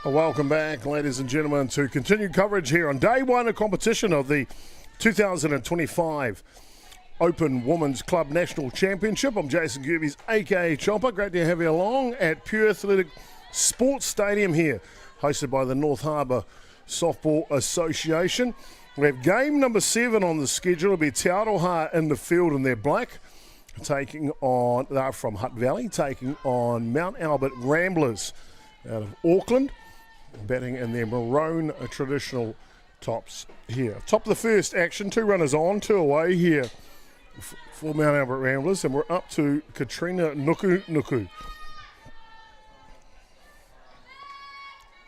Welcome back, ladies and gentlemen, to continued coverage here on day one of competition of the 2025 Open Women's Club National Championship. I'm Jason Gerbes, aka Chopper. Great to have you along at Pure Athletic Sports Stadium here, hosted by the North Harbour Softball Association. We have game number 7 on the schedule. It'll be Te Aroha in the field in their black, they're from Hutt Valley, taking on Mount Albert Ramblers out of Auckland, batting in their maroon traditional tops here. Top of the first action, 2 runners on, 2 away here for Mount Albert Ramblers, and we're up to Katrina Nuku.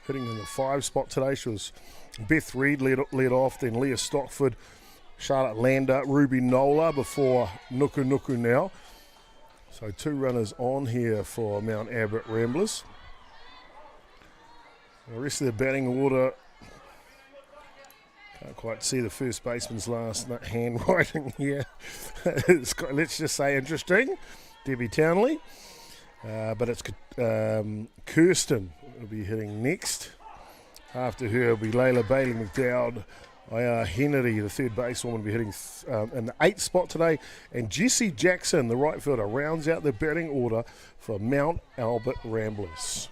Hitting in the 5 spot today, she was Beth Reed led off, then Leah Stockford, Charlotte Lander, Ruby Nola before Nuku now. So 2 runners on here for Mount Albert Ramblers. The rest of the batting order, can't quite see the first baseman's last handwriting here. Let's just say interesting. Debbie Townley. But it's Kirsten will be hitting next. After her will be Layla Bailey McDowd. Henry, the third basewoman, will be hitting in the 8th spot today. And Jessie Jackson, the right fielder, rounds out the batting order for Mount Albert Ramblers.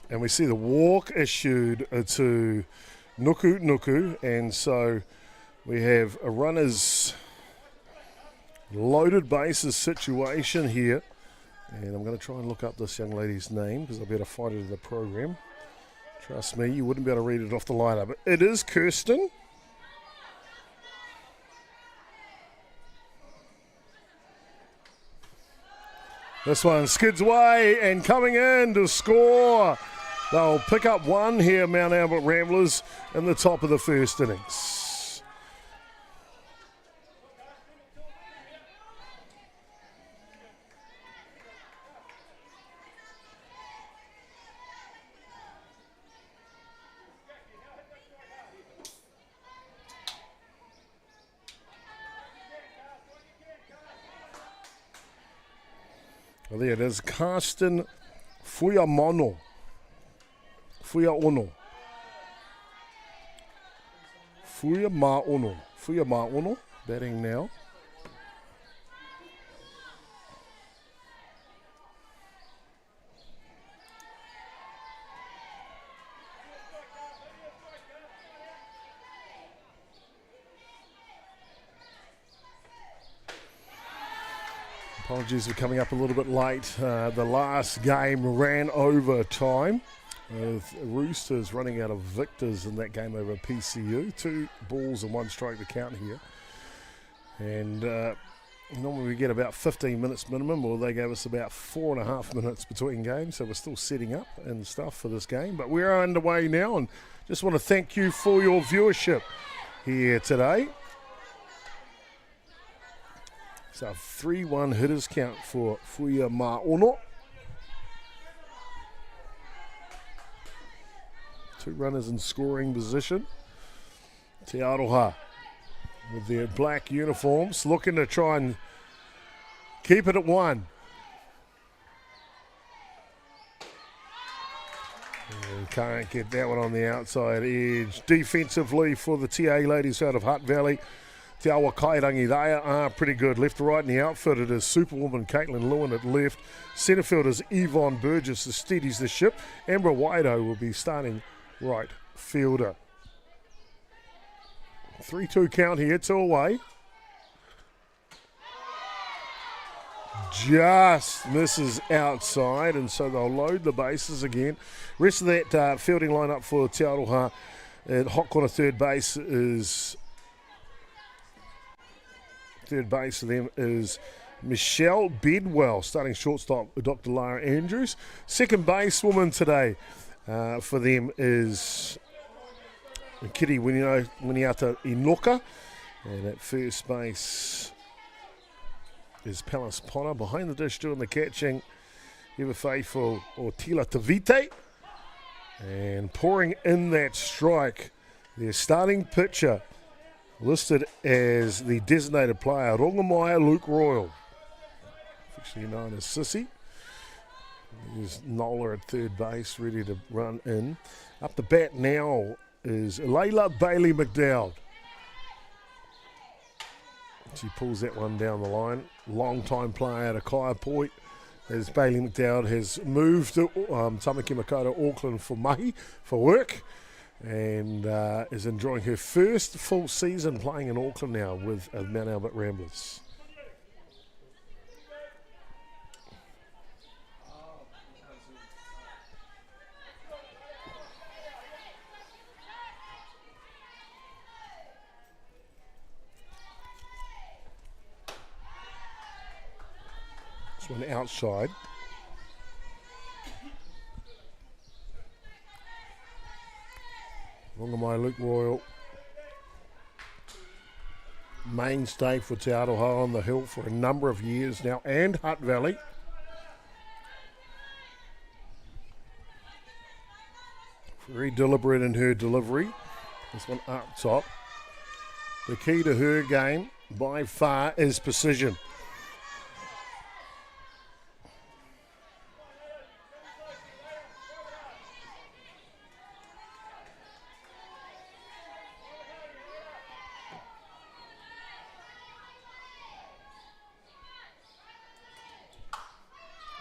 And we see the walk issued to Nuku, and so we have a runner's loaded bases situation here. And I'm going to try and look up this young lady's name because I'll be able to find it in the program. Trust me, you wouldn't be able to read it off the lineup. It is Kirsten. This one skids away and coming in to score. They'll pick up 1 here, Mount Albert Ramblers, in the top of the first innings. Well, there it is, Karsten Fuyamono. Fuya batting now. Apologies for coming up a little bit late. The last game ran over time. Roosters running out of victors in that game over PCU. 2 balls and 1 strike to count here. And normally we get about 15 minutes minimum. Well, they gave us about 4.5 minutes between games, so we're still setting up and stuff for this game. But we're underway now, and just want to thank you for your viewership here today. So 3-1 hitters count for Fuya Ma'ono. 2 runners in scoring position. Te Aroha with their black uniforms looking to try and keep it at 1. And can't get that one on the outside edge. Defensively for the TA ladies out of Hutt Valley, Te Awa Kairangi, they are pretty good. Left to right in the outfit, it is Superwoman Caitlin Lewin at left. Centre fielders Yvonne Burgess as steadies the ship. Amber Wido will be starting right fielder. 3-2 count here, 2 away. Just misses outside, and so they'll load the bases again. Rest of that fielding lineup for Te Aroha at hot corner third base is for them is Michelle Bedwell, starting shortstop Dr. Lara Andrews. Second basewoman today for them is Kiri Winiata Inoka. And at first base is Palace Potter. Behind the dish doing the catching, ever faithful Ortila Tavite. And pouring in that strike, their starting pitcher listed as the designated player, Rongamaya Luke Royal, officially known as Sissy. There's Nola at third base, ready to run in. Up the bat now is Layla Bailey McDowd. She pulls that one down the line. Long-time player out of Kaiapoi, as Bailey McDowd has moved to Tamaki Makaurau, Auckland for mahi, for work, and is enjoying her first full season playing in Auckland now with Mount Albert Ramblers. This one outside. Rongamai Luke Royal, mainstay for Te Aroha on the hill for a number of years now, and Hutt Valley. Very deliberate in her delivery. This one up top. The key to her game by far is precision.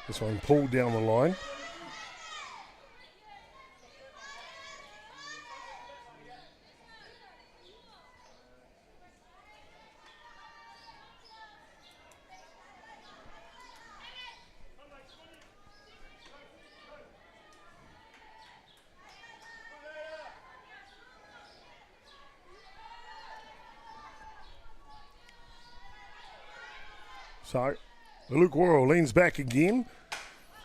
This one pulled down the line. So, Luke Royal leans back again.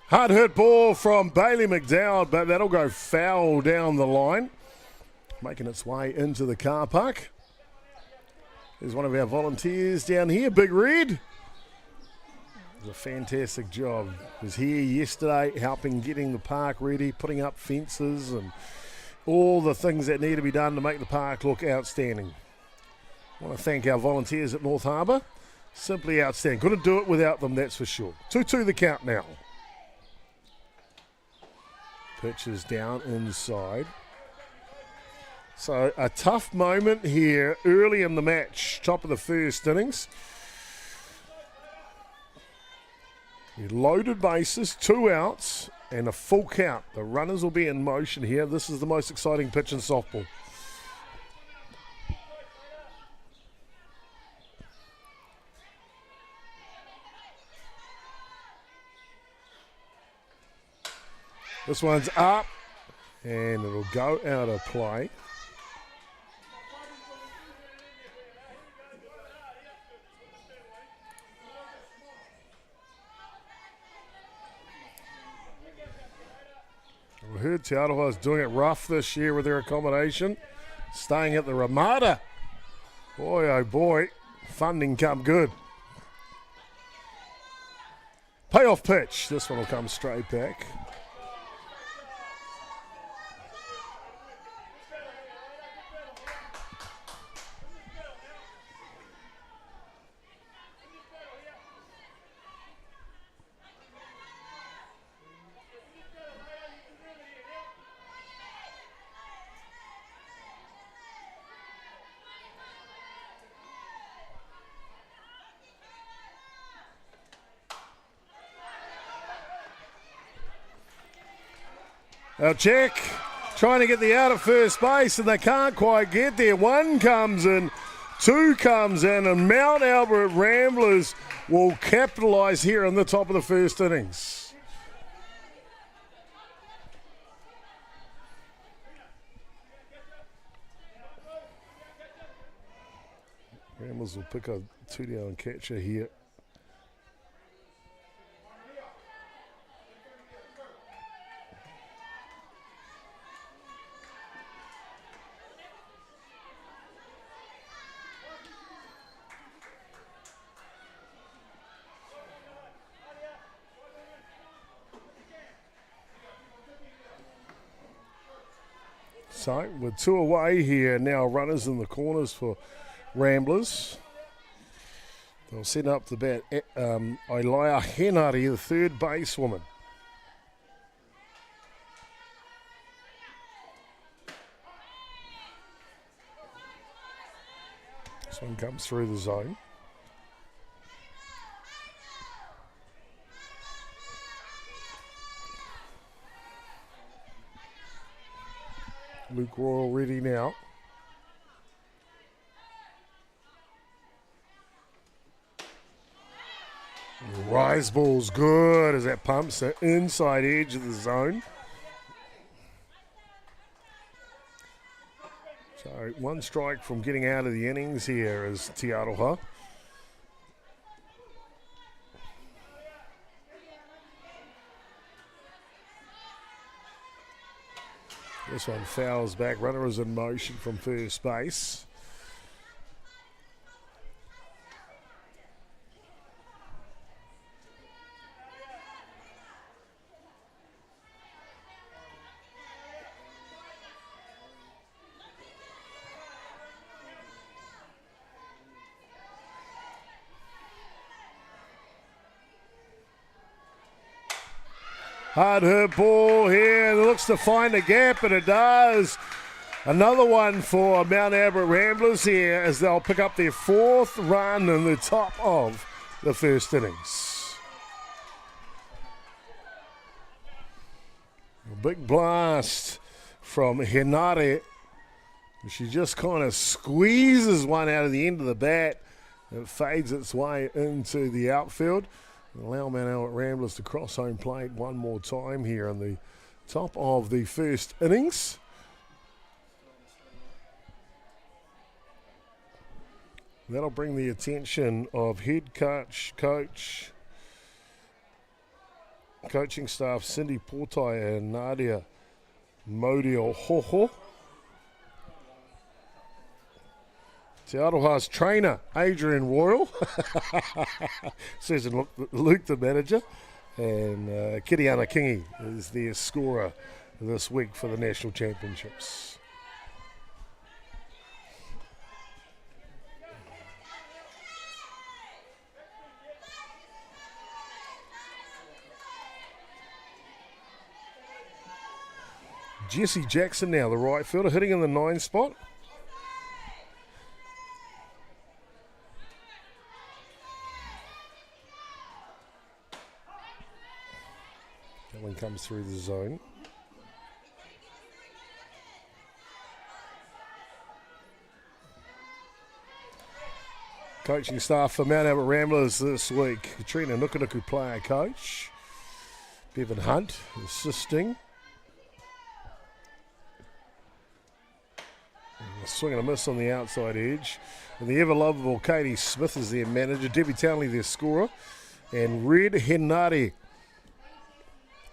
Hard hit ball from Bailey McDowd, but that'll go foul down the line, making its way into the car park. There's one of our volunteers down here, Big Red. Does a fantastic job. Was here yesterday helping getting the park ready, putting up fences and all the things that need to be done to make the park look outstanding. I want to thank our volunteers at North Harbour. Simply outstanding. Couldn't do it without them, that's for sure. 2-2 the count now. Pitch is down inside. So a tough moment here early in the match, top of the first innings. Loaded bases, 2 outs, and a full count. The runners will be in motion here. This is the most exciting pitch in softball. This one's up, and it'll go out of play. We heard Te Aroha is doing it rough this year with their accommodation, staying at the Ramada. Boy, oh boy, funding come good. Payoff pitch. This one will come straight back. Now Jack trying to get the out of first base and they can't quite get there. 1 comes in, 2 comes in, and Mount Albert Ramblers will capitalise here in the top of the first innings. Ramblers will pick a 2-down catcher here. So we're 2 away here. Now runners in the corners for Ramblers. They'll send up the bat Aroha Henare, the third basewoman. This one comes through the zone. Luke Royal ready now. Rise ball's good as that pumps the inside edge of the zone. So 1 strike from getting out of the innings here is Aroha. This one fouls back. Runner is in motion from first base. Hard hit ball here. It looks to find a gap, and it does. Another one for Mount Albert Ramblers here as they'll pick up their 4th run in the top of the first innings. A big blast from Henare. She just kind of squeezes one out of the end of the bat. It fades its way into the outfield. Allow Mount Albert Ramblers to cross home plate one more time here on the top of the first innings. That'll bring the attention of head coaching staff Cindy Portai and Nadia Modial-Hoho. Aroha's trainer, Adrian Royal, says Luke the manager, and Kiriana Kingi is their scorer this week for the National Championships. Jesse Jackson now, the right fielder, hitting in the 9 spot. That one comes through the zone. Coaching staff for Mount Albert Ramblers this week: Katrina Nukunuku, player coach; Bevan Hunt assisting. A swing and a miss on the outside edge. And the ever-lovable Katie Smith is their manager, Debbie Townley their scorer, and Red Henare.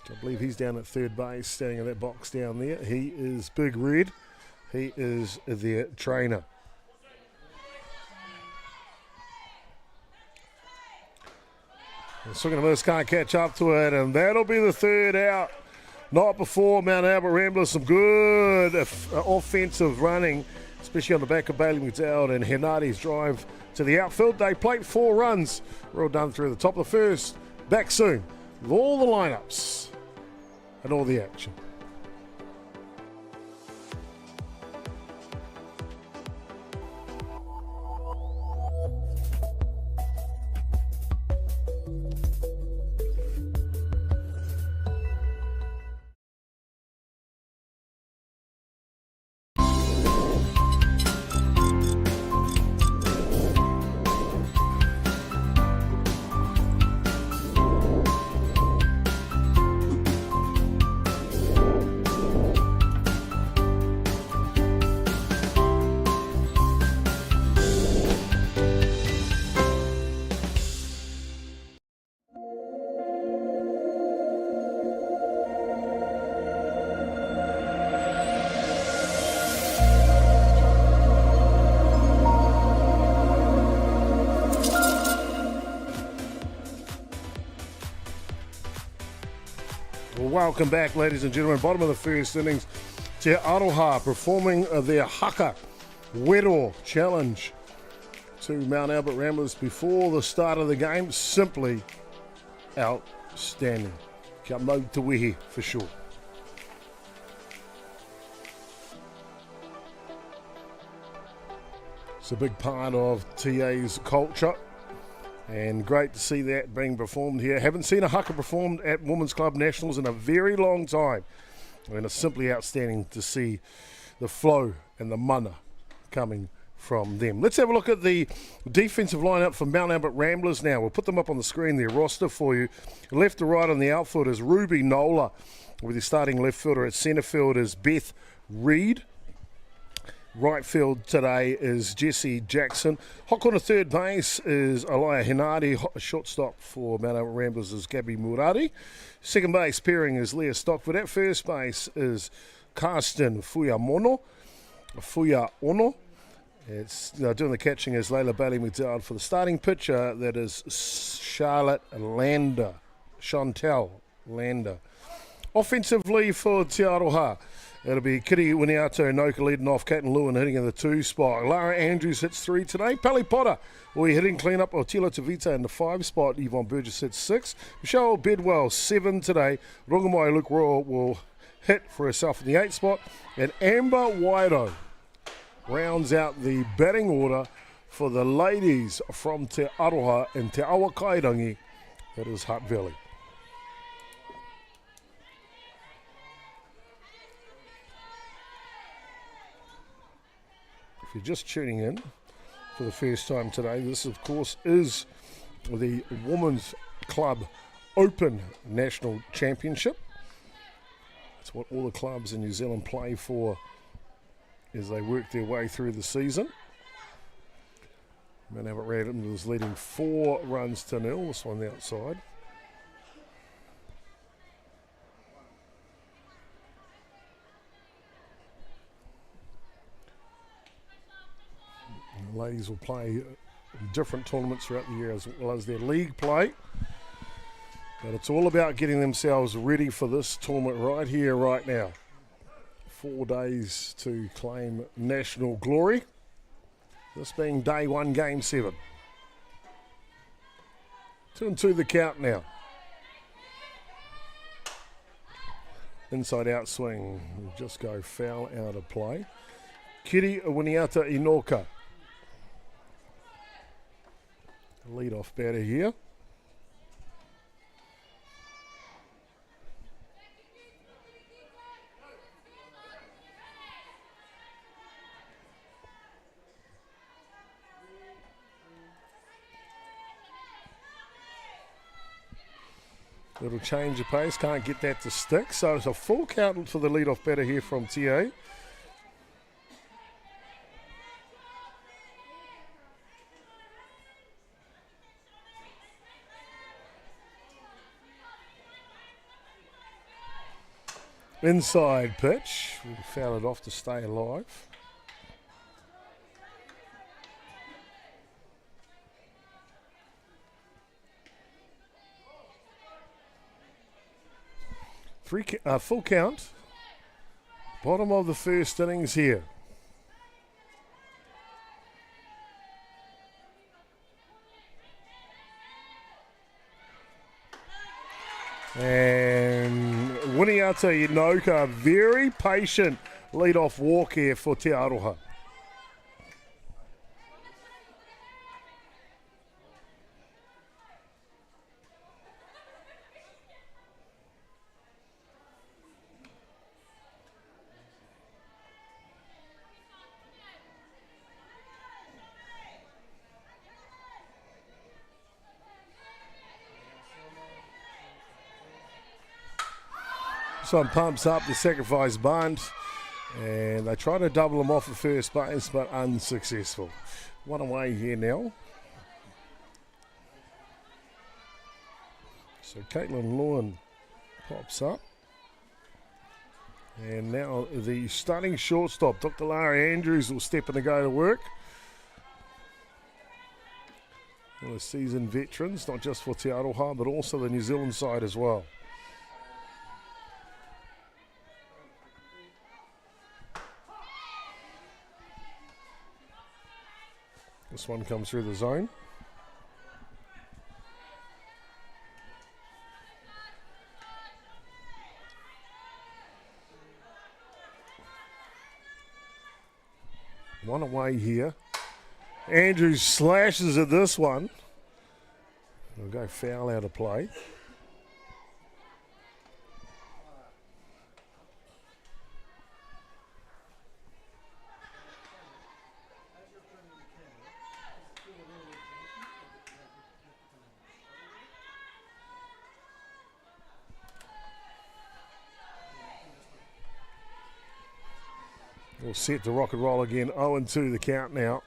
I believe he's down at third base, standing in that box down there. He is Big Red. He is their trainer. Swing and a miss, can't catch up to it, and that'll be the 3rd out. Not before Mount Albert Ramblers. Some good offensive running, especially on the back of Bailey McDowell and Henare's drive to the outfield. They played 4 runs. We're all done through the top of the first. Back soon with all the lineups and all the action. Welcome back, ladies and gentlemen. Bottom of the first innings. Te Aroha performing their haka Wero challenge to Mount Albert Ramblers before the start of the game. Simply outstanding. Kia mau te wehe for sure. It's a big part of TA's culture, and great to see that being performed here. Haven't seen a haka performed at Women's Club Nationals in a very long time, and it's simply outstanding to see the flow and the mana coming from them. Let's have a look at the defensive lineup for Mount Albert Ramblers now. We'll put them up on the screen, their roster for you. Left to right on the outfield is Ruby Nola, with his starting left fielder. At centre field is Beth Reed. Right field today is Jessie Jackson. Hot corner third base is Alaya Hinari. Shortstop for Mount Albert Ramblers is Gabby Murari. Second base pairing is Leah Stockford. At first base is Karsten Fuya Ono. It's doing the catching is Layla Bailey McDowell. For the starting pitcher, that is Chantel Lander. Offensively for Te Aroha, it'll be Kiri Winiato Noka leading off, Caitlin Lewin hitting in the 2 spot. Lara Andrews hits 3 today. Pally Potter will be hitting clean-up. Otila Tavita in the 5 spot. Yvonne Burgess hits 6. Michelle Bedwell 7 today. Rongamai Luke Royal will hit for herself in the 8 spot. And Amber Waido rounds out the batting order for the ladies from Te Aroha and Te Awa Kairangi. That is Hutt Valley. If you're just tuning in for the first time today, this of course is the Women's Club Open National Championship. That's what all the clubs in New Zealand play for as they work their way through the season. Mount Albert Ramblers leading 4 runs to 0. This one outside. The ladies will play different tournaments throughout the year as well as their league play. But it's all about getting themselves ready for this tournament right here, right now. 4 days to claim national glory. This being day 1, game 7. 2-2 the count now. Inside out swing. We'll just go foul out of play. Kiri Winiata Inoka. Lead off batter here. Little change of pace, can't get that to stick. So it's a full count for the lead-off batter here from TA. Inside pitch, we'll foul it off to stay alive. Full count. Bottom of the first innings here. And Winiata Inoka, very patient lead-off walk here for Te Aroha. Son pumps up the sacrifice bunt, and they try to double him off at first base, but unsuccessful. One away here now. So Caitlin Lewin pops up. And now the starting shortstop, Dr. Lara Andrews, will step in to go to work. One of the seasoned veterans, not just for Te Aroha, but also the New Zealand side as well. This one comes through the zone. One away here. Andrews slashes at this one. We'll go foul out of play. We'll set to rock and roll again. 0-2 the count now.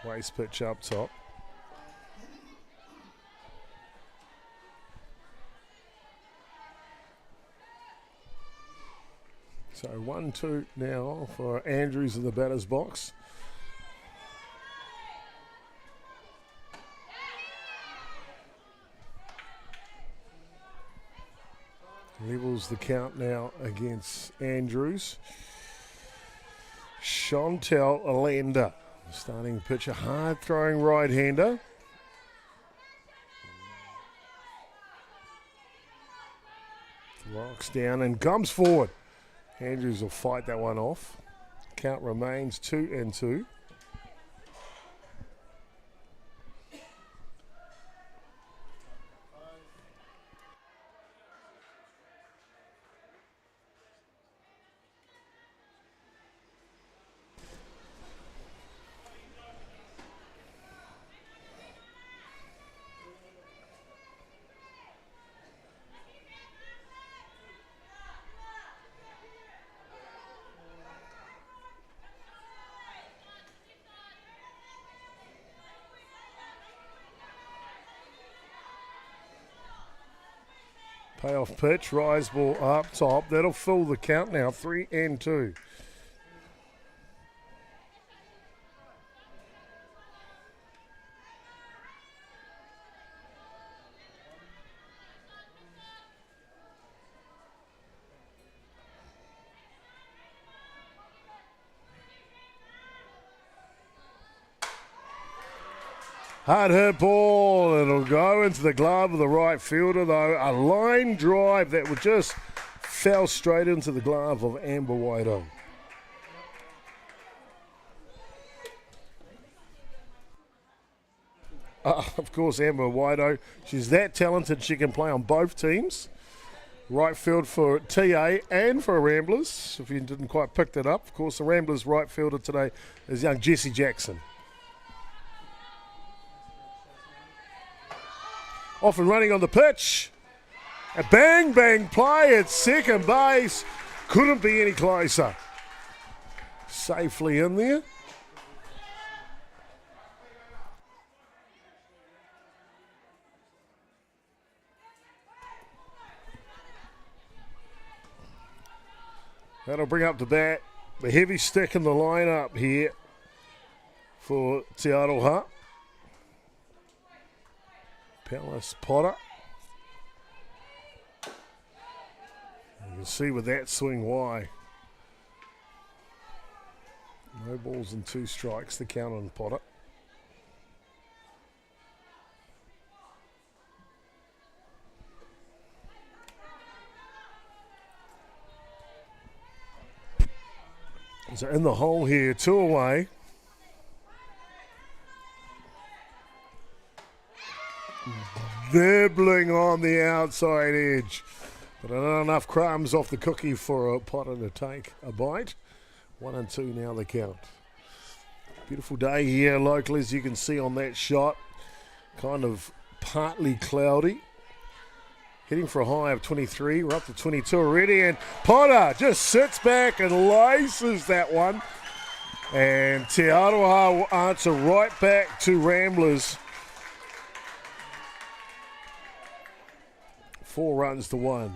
Waste pitch up top. So 1-2 now for Andrews in the batter's box. Levels the count now against Andrews. Chantel Allender, starting pitcher, hard throwing right-hander. Rocks down and comes forward. Andrews will fight that one off. Count remains 2-2. Payoff pitch, rise ball up top. That'll fill the count now, 3-2. Hard hit ball, it'll go into the glove of the right fielder though. A line drive that would just fell straight into the glove of Amber Whiteoak. Of course, Amber Whiteoak, she's that talented she can play on both teams. Right field for TA and for Ramblers, if you didn't quite pick that up. Of course, the Ramblers right fielder today is young Jessie Jackson. Off and running on the pitch. A bang, bang play at second base. Couldn't be any closer. Safely in there. That'll bring up the bat. The heavy stick in the lineup here for Te Aroha. Palace Potter. You can see with that swing why. No balls and 2 strikes, the count on Potter. So in the hole here, 2 away. Nibbling on the outside edge. But not enough crumbs off the cookie for a Potter to take a bite. 1-2 now the count. Beautiful day here locally, as you can see on that shot. Kind of partly cloudy. Hitting for a high of 23. We're up to 22 already. And Potter just sits back and laces that one. And Te Aroha will answer right back to Ramblers. 4 runs to 1.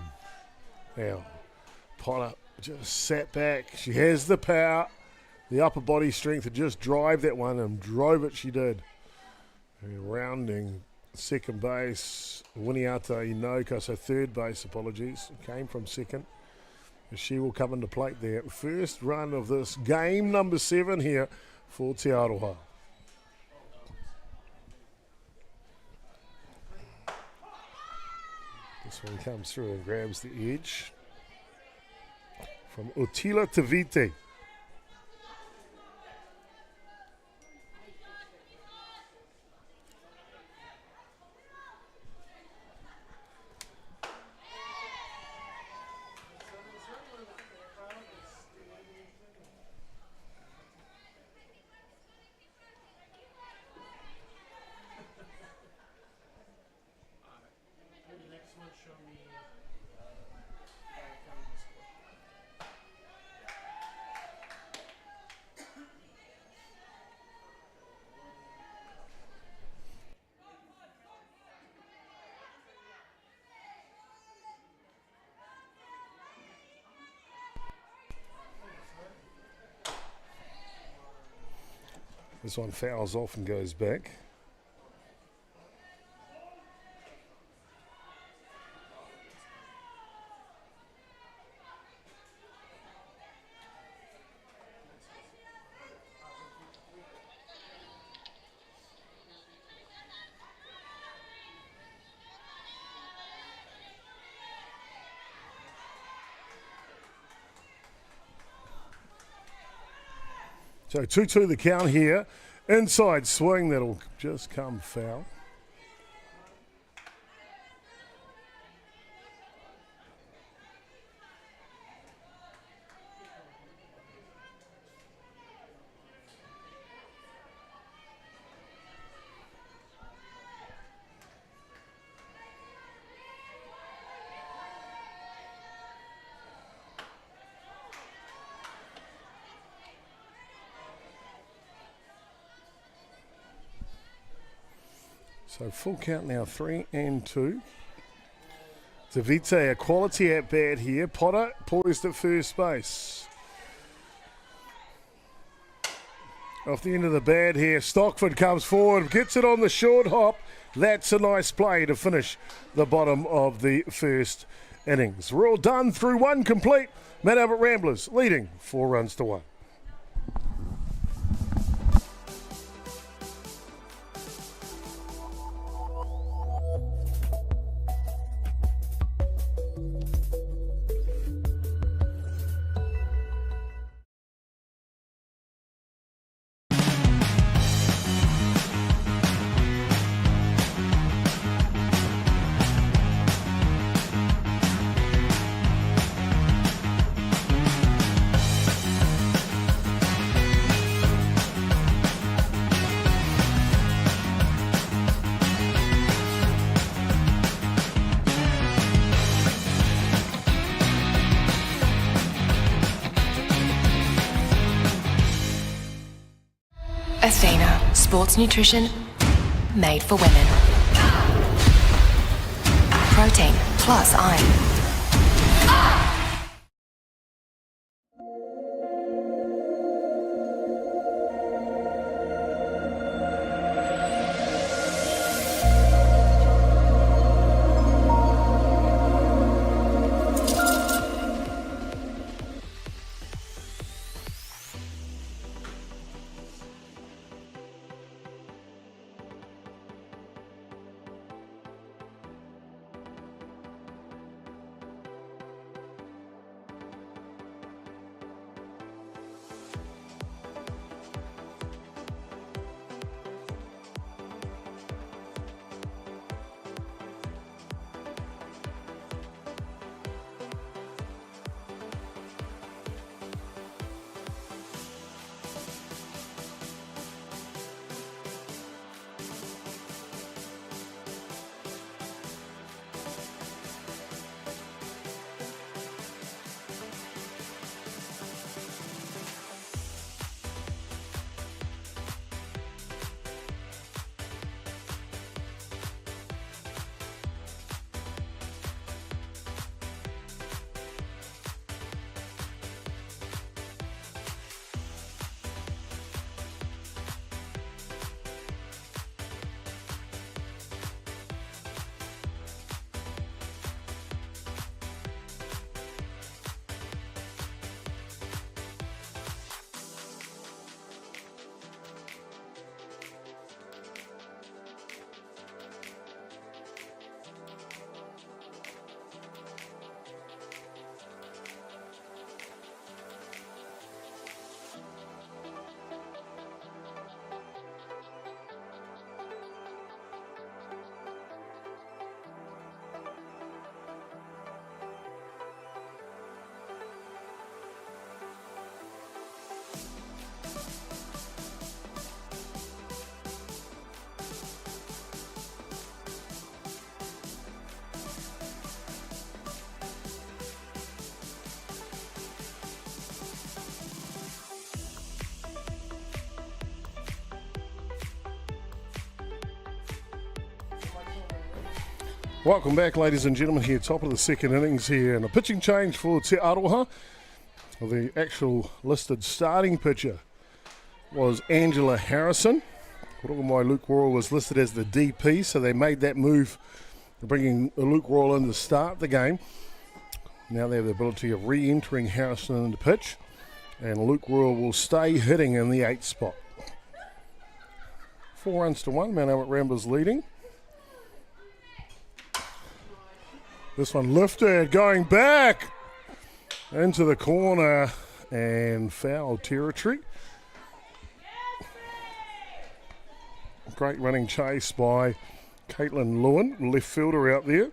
Now, Potter just sat back. She has the power, the upper body strength to just drive that one, and drove it she did. And rounding second base, Winiata Inoka, so third base, apologies, came from second. She will come into plate there. First run of this game, number 7 here for Te Aroha. This one comes through and grabs the edge from Utila Tavite. This one fouls off and goes back. So 2-2 the count here. Inside swing, that'll just come foul. So full count now, 3-2. Tavite, a quality at bat here. Potter poised at first base. Off the end of the bat here, Stockford comes forward, gets it on the short hop. That's a nice play to finish the bottom of the first innings. We're all done through one complete. Matt Albert Ramblers leading 4-1. Athena, sports nutrition made for women. Protein plus iron. Welcome back, ladies and gentlemen, here, top of the second innings here, and a pitching change for Te Aroha. The actual listed starting pitcher was Angela Harrison. Rogamai Luke Royal was listed as the DP, so they made that move, bringing Luke Royal in to start the game. Now they have the ability of re-entering Harrison in the pitch, and Luke Royal will stay hitting in the 8th spot. 4 runs to 1, Mount Albert Ramblers leading. This one lifted, going back into the corner and foul territory. Great running chase by Caitlin Lewin, left fielder out there.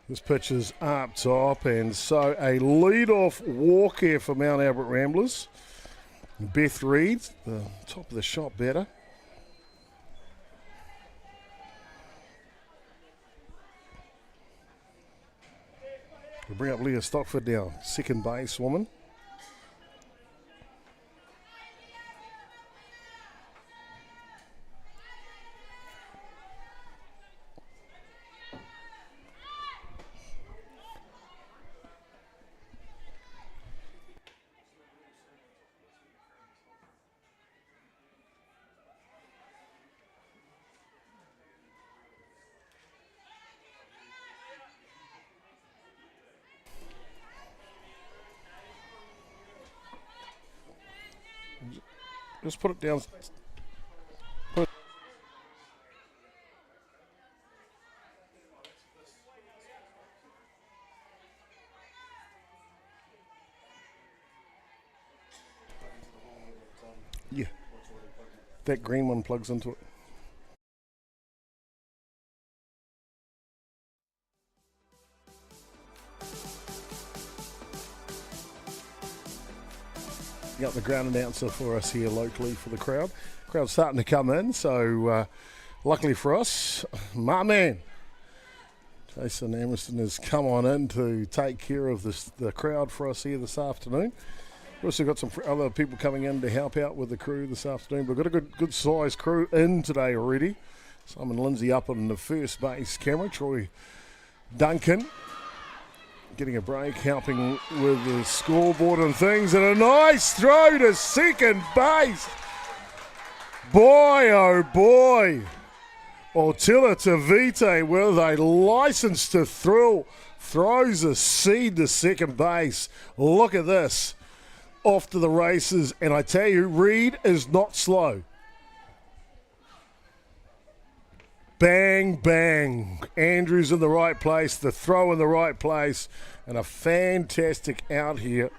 This pitch is up top, and so a lead-off walk here for Mount Albert Ramblers. Beth Reed, the top of the shot batter. We'll bring up Leah Stockford now, second base woman. Just put it down. Yeah. That green one plugs into it. Got the ground announcer for us here locally for the crowd. Crowd's starting to come in, so luckily for us, my man Jason Emerson has come on in to take care of the crowd for us here this afternoon. We've also got some other people coming in to help out with the crew this afternoon. We've got a good size crew in today already. Simon Lindsay up on the first base camera. Troy Duncan getting a break, helping with the scoreboard and things, and a nice throw to second base. Boy, oh boy. Otila Tavite with a license to thrill throws a seed to second base. Look at this. Off to the races, and I tell you, Reed is not slow. Bang, bang. Andrews in the right place, the throw in the right place, and a fantastic out here.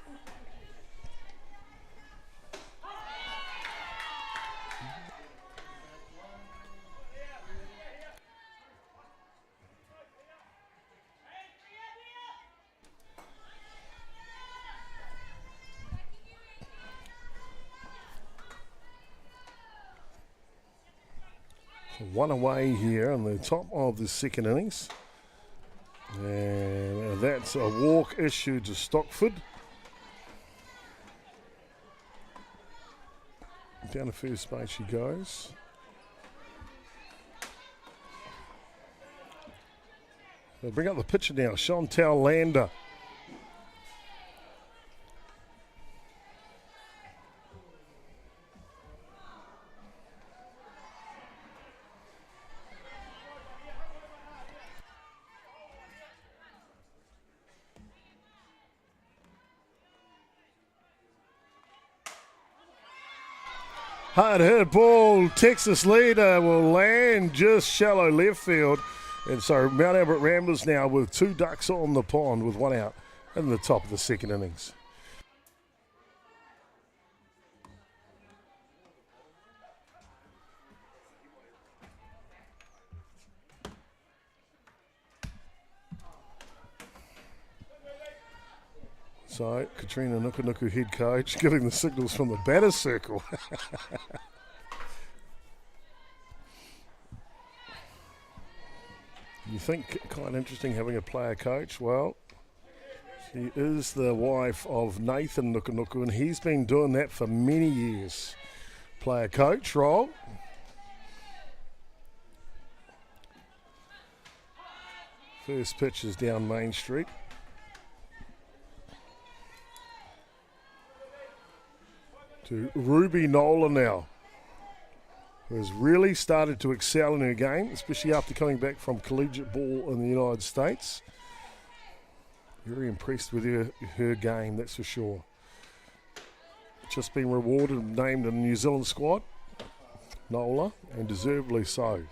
One away here on the top of the second innings. And that's a walk issued to Stockford. Down to first base she goes. They'll bring up the pitcher now, Chantal Lander. Hard hit ball, Texas leader will land just shallow left field. And so Mount Albert Ramblers now with 2 ducks on the pond with 1 out in the top of the second innings. So, Katrina Nukunuku, head coach, giving the signals from the batter's circle. You think quite interesting having a player coach? Well, she is the wife of Nathan Nukunuku, and he's been doing that for many years. Player coach role. First pitch is down Main Street. To Ruby Nola now, who has really started to excel in her game, especially after coming back from collegiate ball in the United States. Very impressed with her game, that's for sure. Just been rewarded and named in the New Zealand squad, Nola, and deservedly so.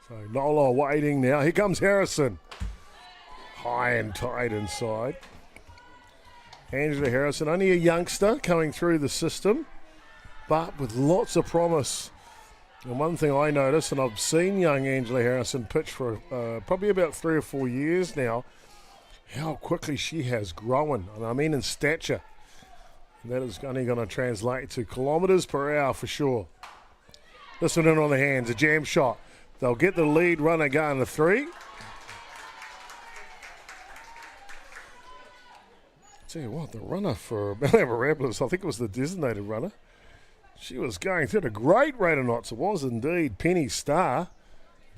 So Nola waiting now. Here comes Harrison. High and tight inside. Angela Harrison, only a youngster coming through the system, but with lots of promise. And one thing I noticed, and I've seen young Angela Harrison pitch for probably about 3 or 4 years now, how quickly she has grown. And I mean in stature. That is only going to translate to kilometres per hour for sure. This one in on the hands, a jam shot. They'll get the lead runner going to 3. Tell you what, the runner for Ramblers, I think it was the designated runner. She was going through at a great rate of knots. It was indeed. Penny Starr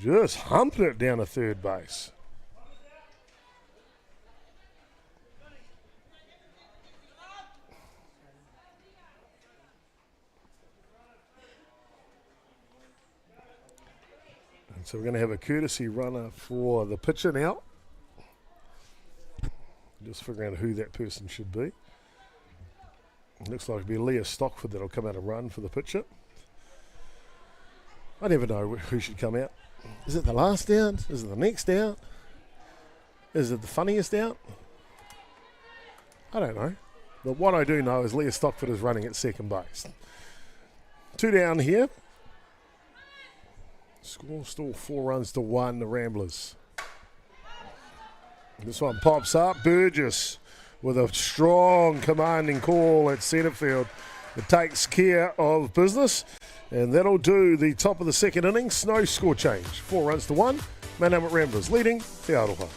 just humped it down to third base. And so we're going to have a courtesy runner for the pitcher now. Just figuring out who that person should be. It looks like it'll be Leah Stockford that'll come out and run for the pitcher. I never know who should come out. Is it the last out? Is it the next out? Is it the funniest out? I don't know. But what I do know is Leah Stockford is running at second base. 2 down here. Score still 4 runs to 1, the Ramblers. This one pops up. Burgess with a strong commanding call at centre field. It takes care of business, and that'll do the top of the second innings. No score change. 4 runs to 1. Manamut Ramblers leading the Aroha.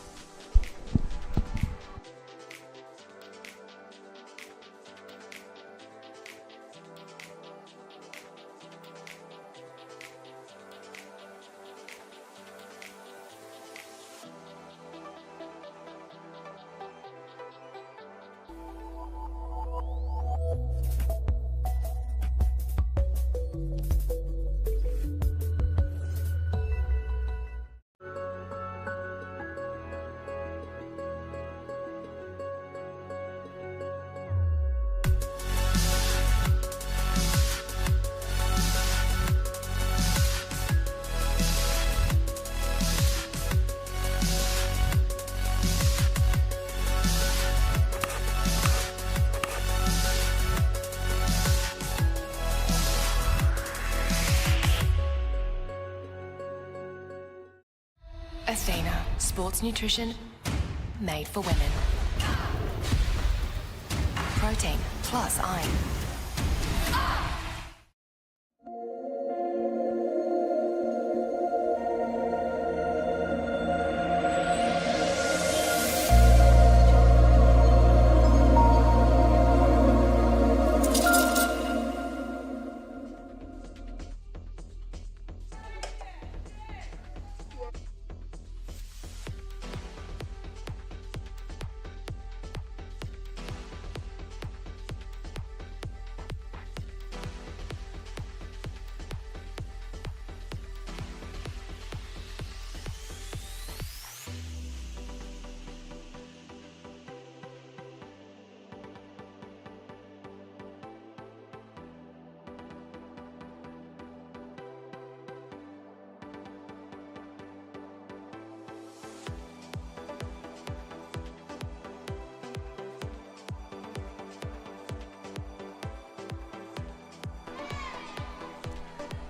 Athena, sports nutrition made for women. Protein plus iron.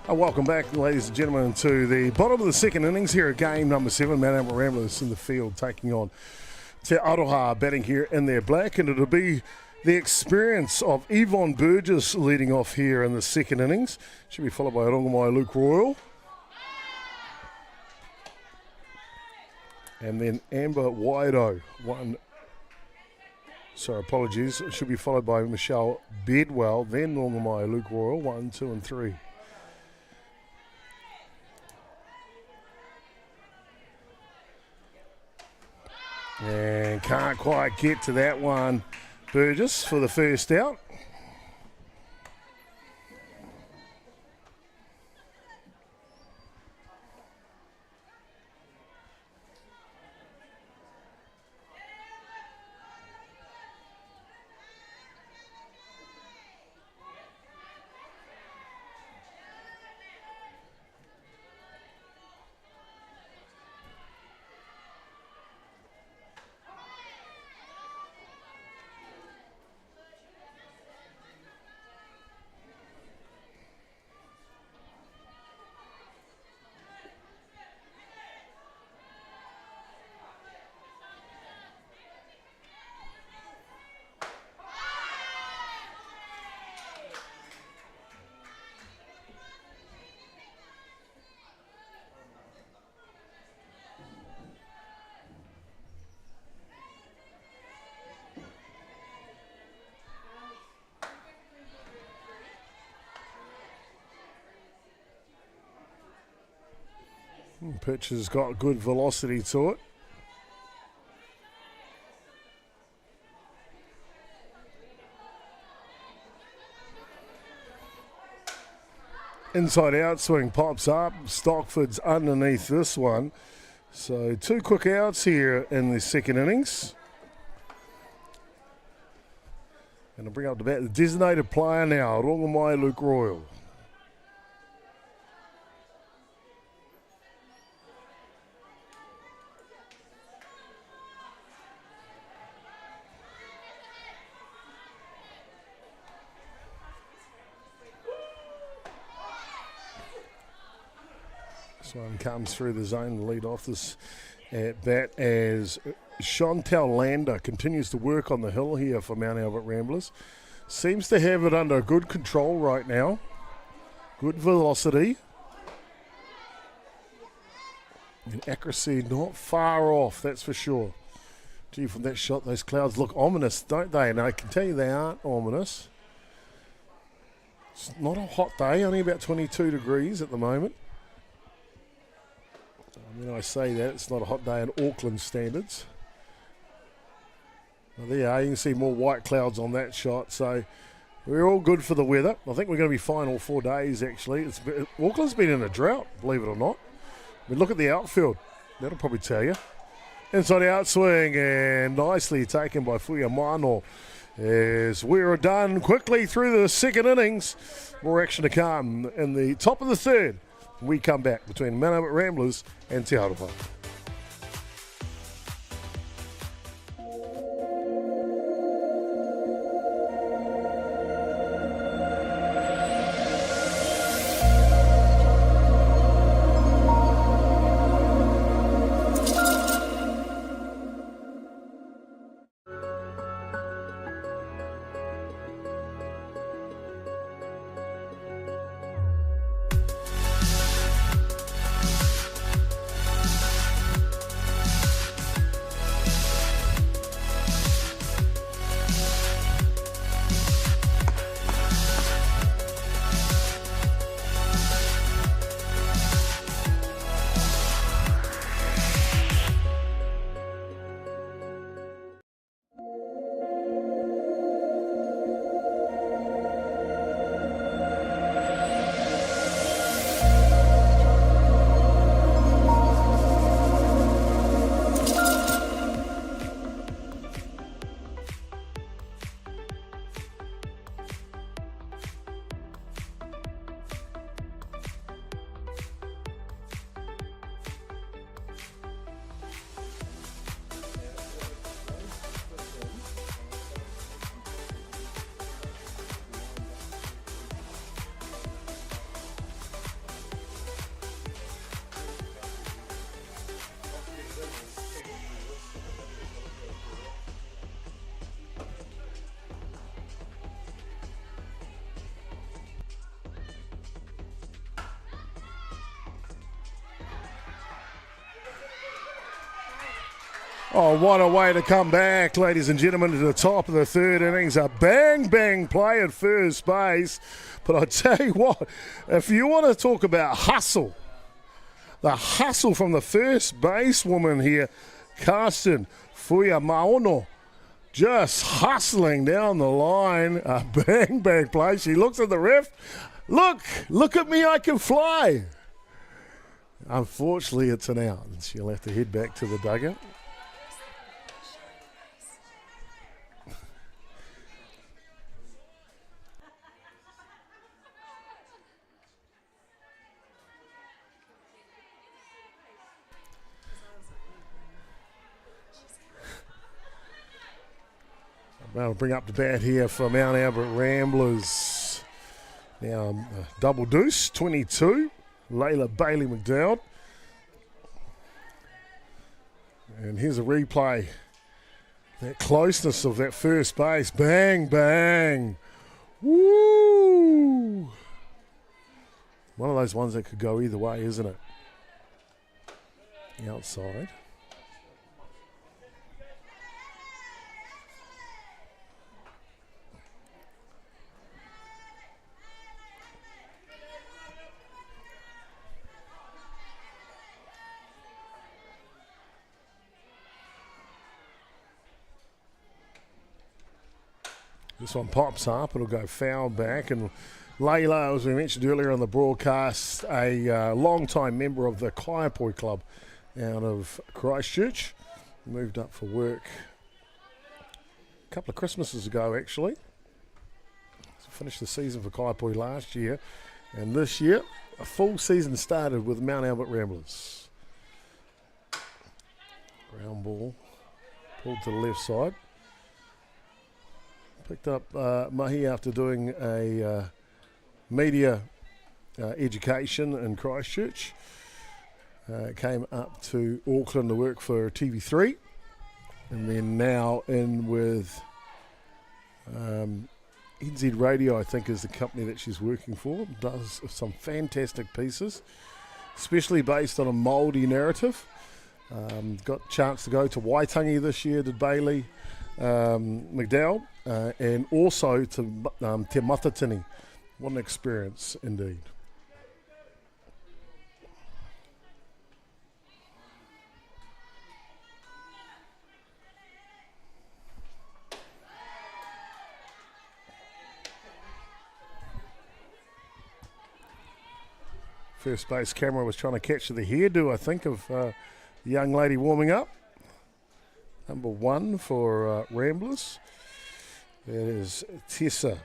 Welcome back, ladies and gentlemen, to the bottom of the second innings here at game number 7. Mount Albert Ramblers in the field taking on Te Aroha, batting here in their black, and it'll be the experience of Yvonne Burgess leading off here in the second innings. Should be followed by Rongamai Luke Royal. And then Amber Wido, apologies. It should be followed by Michelle Bedwell, then Rongamai Luke Royal, 1, 2, and 3. And can't quite get to that one, Burgess, for the first out. Pitch has got good velocity to it. Inside out swing pops up. Stockford's underneath this one. So 2 quick outs here in the second innings. And I'll bring up the bat the designated player now, Rongamai Luke Royal. This one comes through the zone to lead off this at bat as Chantel Lander continues to work on the hill here for Mount Albert Ramblers. Seems to have it under good control right now. Good velocity. And accuracy not far off, that's for sure. Gee, from that shot, those clouds look ominous, don't they? And I can tell you they aren't ominous. It's not a hot day, only about 22 degrees at the moment. When I say that, it's not a hot day in Auckland standards. Well, there you are. You can see more white clouds on that shot. So we're all good for the weather. I think we're going to be fine all 4 days, actually. Auckland's been in a drought, believe it or not. But look at the outfield. That'll probably tell you. Inside out swing, and nicely taken by Fuya Mano. As we're done quickly through the second innings. More action to come in the top of the third. We come back between Mount Albert Ramblers and Te Aroha. Oh, what a way to come back, ladies and gentlemen, to the top of the third innings. A bang play at first base. But I tell you what, if you want to talk about hustle, the hustle from the first basewoman here, Karsten Fuyamaono, just hustling down the line. A bang play. She looks at the ref. Look at me, I can fly. Unfortunately, it's an out, and she'll have to head back to the dugout. I'll bring up the bat here for Mount Albert Ramblers. Now, double deuce, 22. Layla Bailey McDowd. And here's a replay. That closeness of that first base. Bang. Woo! One of those ones that could go either way, isn't it? The outside. This one pops up, it'll go foul back, and Layla, as we mentioned earlier on the broadcast, a long-time member of the Kaiapoi Club out of Christchurch. Moved up for work a couple of Christmases ago, actually. So finished the season for Kaiapoi last year, and this year a full season started with Mount Albert Ramblers. Ground ball pulled to the left side. Picked up Mahi after doing a media education in Christchurch. Came up to Auckland to work for TV3, and then now in with NZ Radio, I think is the company that she's working for. Does some fantastic pieces, especially based on a Māori narrative. Got a chance to go to Waitangi this year, did Bailey McDowell, and also to Te Matatini. What an experience indeed. First base camera was trying to catch the hairdo, I think, of the young lady warming up. Number 1 for Ramblers. That is Tessa.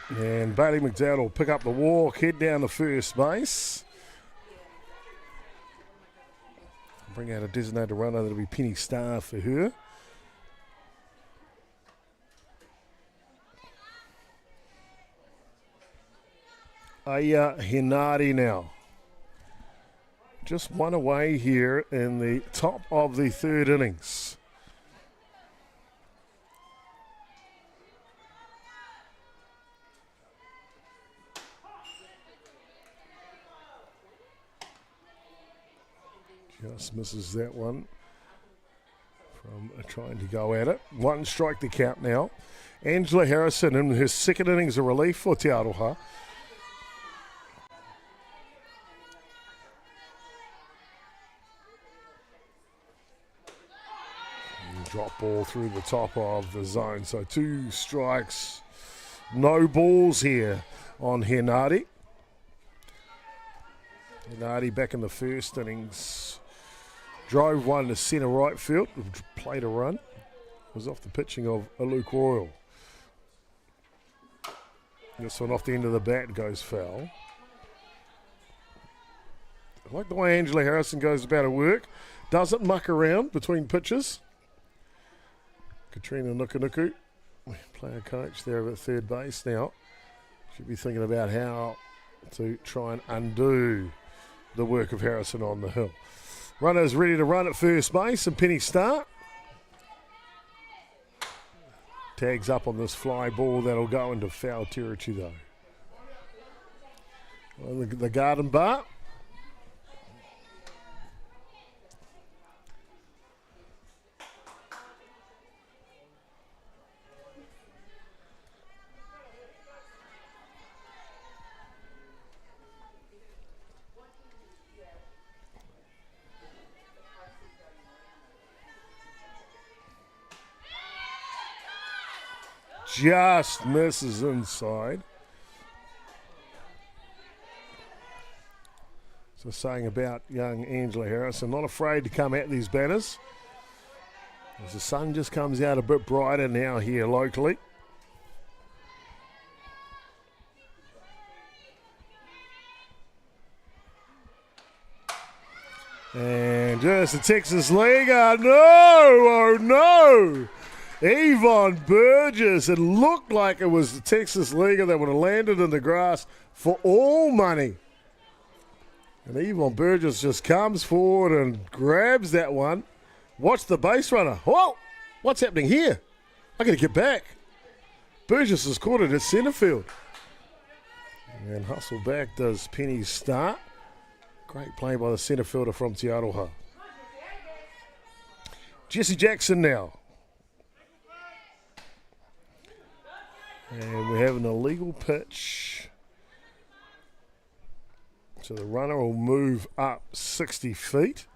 And Bailey McDowell will pick up the walk, head down to first base. Bring out a designated runner. That'll be Penny Starr for her. Aya Hinari now. Just one away here in the top of the third innings. Just misses that one from trying to go at it. 1 strike to count now. Angela Harrison in her second innings of relief for Te Aroha. Drop ball through the top of the zone. So 2 strikes, no balls here on Hinari. Hinari back in the first innings. Drove one to centre right field, played a run. Was off the pitching of Luke Royal. This one off the end of the bat goes foul. I like the way Angela Harrison goes about her work. Doesn't muck around between pitches. Katrina Nukunuku, player coach there at third base now. Should be thinking about how to try and undo the work of Harrison on the hill. Runners ready to run at first base, and Penny Starr. Tags up on this fly ball. That'll go into foul territory, though. Well, the garden bar. Just misses inside. So saying about young Angela Harrison, not afraid to come at these banners. As the sun just comes out a bit brighter now here locally. And just a Texas leaguer. No, oh no. Yvonne Burgess. It looked like it was the Texas leaguer that would have landed in the grass for all money. And Yvonne Burgess just comes forward and grabs that one. Watch the base runner. Whoa! What's happening here? I got to get back. Burgess has caught it at centre field. And hustle back does Penny Starr. Great play by the centre fielder from Te Aroha. Jesse Jackson now. And we have an illegal pitch. So the runner will move up 60 feet.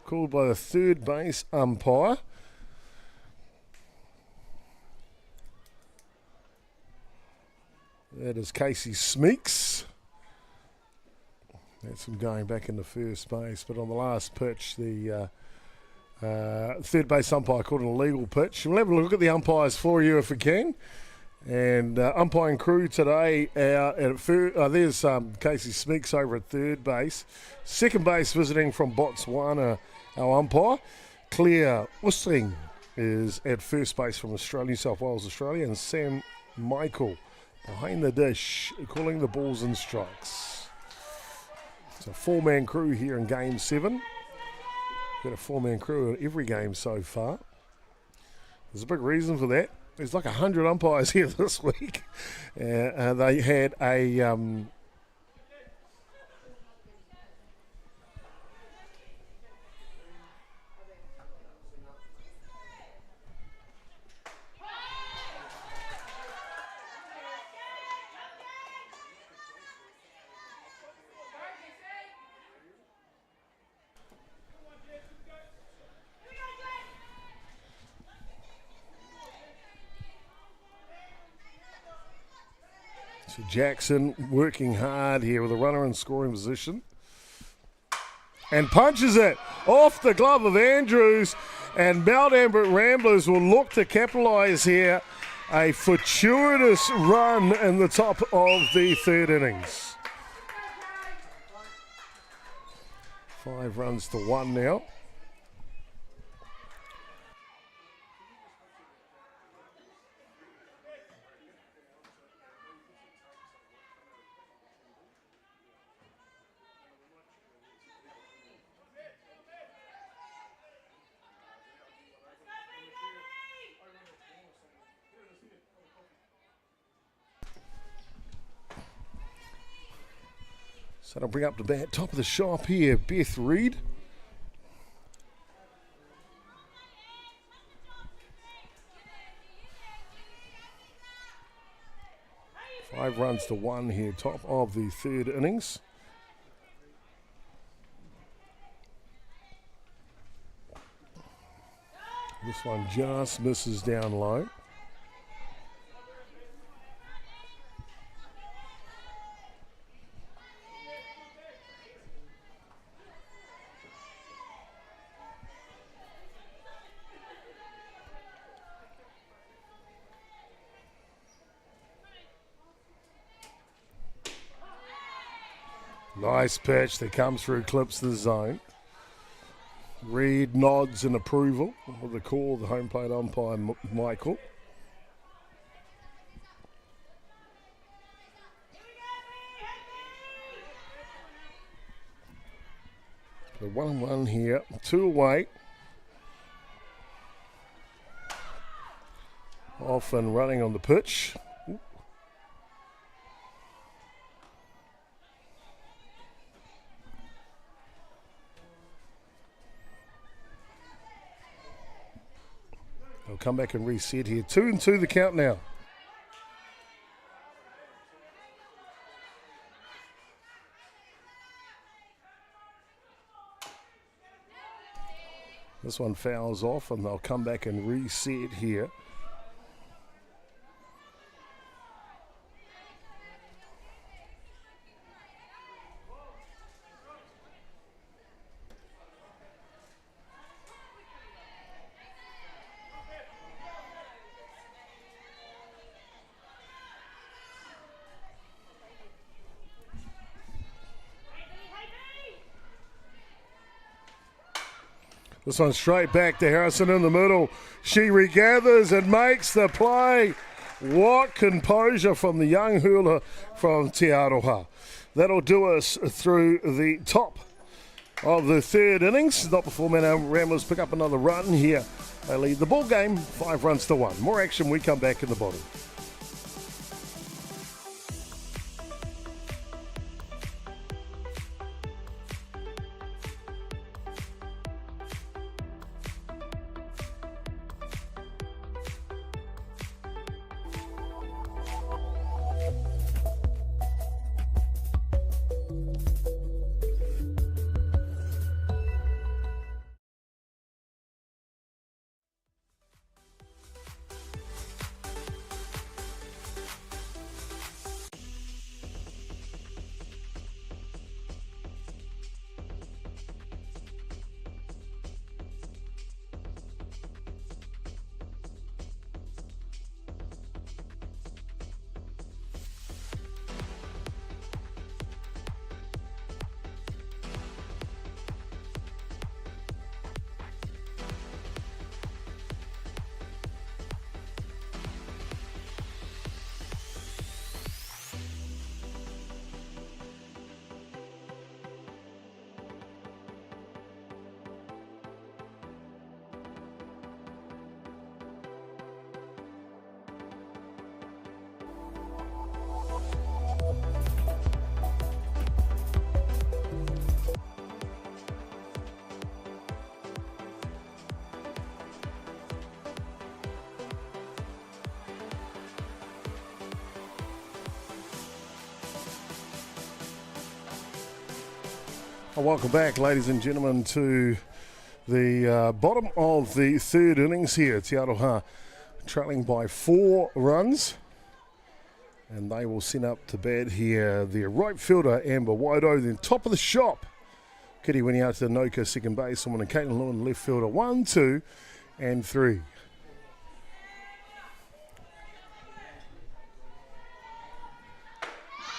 Called by the third base umpire. That is Casey Smeeks. That's him going back into first base. But on the last pitch, the third base umpire called an illegal pitch. We'll have a look at the umpires for you if we can. And umpiring crew today out at there's Casey Smeeks over at third base. Second base visiting from Botswana, our umpire. Claire Usling is at first base from Australia, New South Wales, Australia. And Sam Michael behind the dish, calling the balls and strikes. It's a four-man crew here in Game 7. Got a four-man crew in every game so far. There's a big reason for that. There's like 100 umpires here this week. They had a so Jackson working hard here with a runner in scoring position. And punches it off the glove of Andrews. And Mount Ambert Ramblers will look to capitalise here. A fortuitous run in the top of the third innings. 5 runs to 1 now. So that'll bring up the bat, top of the shop here, Beth Reed. Five runs to 1 here, top of the third innings. This one just misses down low. Nice pitch that comes through, clips the zone. Reed nods in approval with the call of the home plate umpire, Michael. So 1-1 here, 2 away. Of off and running on the pitch. They'll come back and reset here. 2-2 the count now. This one fouls off and they'll come back and reset here. This one straight back to Harrison in the middle. She regathers and makes the play. What composure from the young hurler from Te Aroha. That'll do us through the top of the third innings. Not before Ramblers pick up another run here. They lead the ball game 5-1. More action, we come back in the bottom. Welcome back, ladies and gentlemen, to the bottom of the third innings here. Te Aroha trailing by 4 runs. And they will send up to bat here the right fielder, Amber Wido. Then top of the shop, Kitty Winiata Noka, second baseman, and Caitlin Lewin, left fielder. 1, 2, and 3.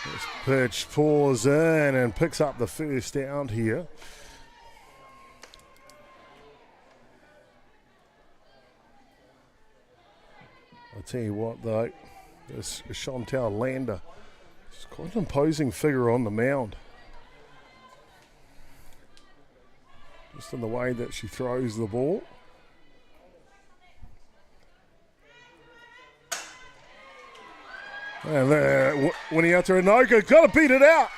This pitch pours in and picks up the first out here. I'll tell you what though, this Chantal Lander, she's quite an imposing figure on the mound. Just in the way that she throws the ball. And there, Winiata Inoka got to beat it out.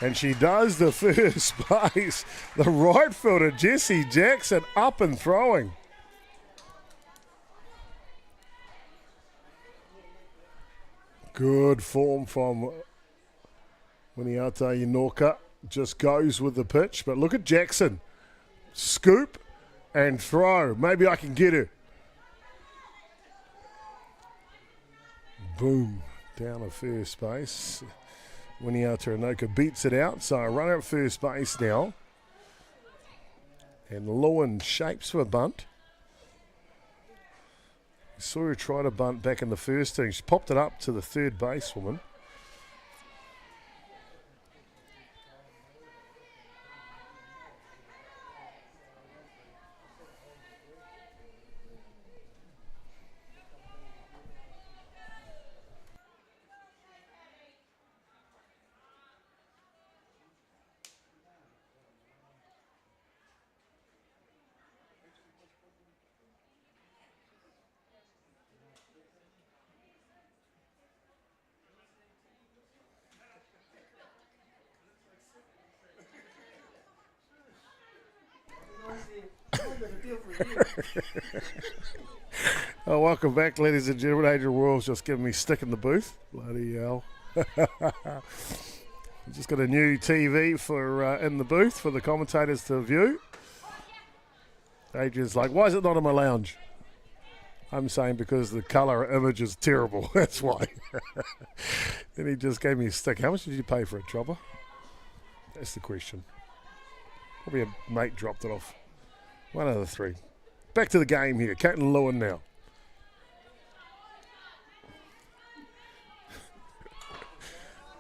And she does the first base. The right fielder, Jessie Jackson, up and throwing. Good form from Winiata Inoka. Just goes with the pitch. But look at Jackson. Scoop and throw. Maybe I can get her. Boom. Down at first base. Winiata Inoka beats it out. So a runner at first base now. And Lewin shapes for a bunt. We saw her try to bunt back in the first inning. She popped it up to the third basewoman. Oh, welcome back, ladies and gentlemen. Adrian Royal's just giving me stick in the booth. Bloody hell. Just got a new TV for in the booth for the commentators to view. Adrian's like, why is it not in my lounge? I'm saying because the colour image is terrible. That's why. Then he just gave me a stick. How much did you pay for it, Chopper? That's the question. Probably a mate dropped it off. One of the three. Back to the game here. Caitlin Lewin now.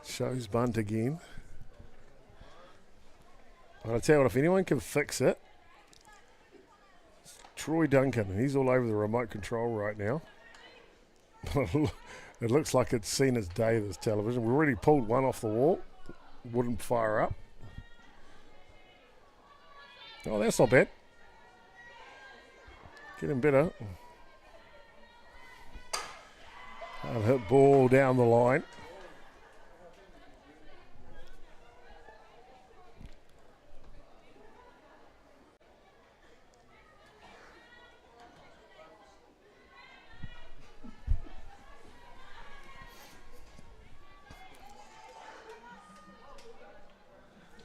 Shows bunt again. I'll tell you what, if anyone can fix it, it's Troy Duncan. He's all over the remote control right now. It looks like it's seen its day, this television. We already pulled one off the wall. Wouldn't fire up. Oh, that's not bad. Getting better. Hard hit ball down the line.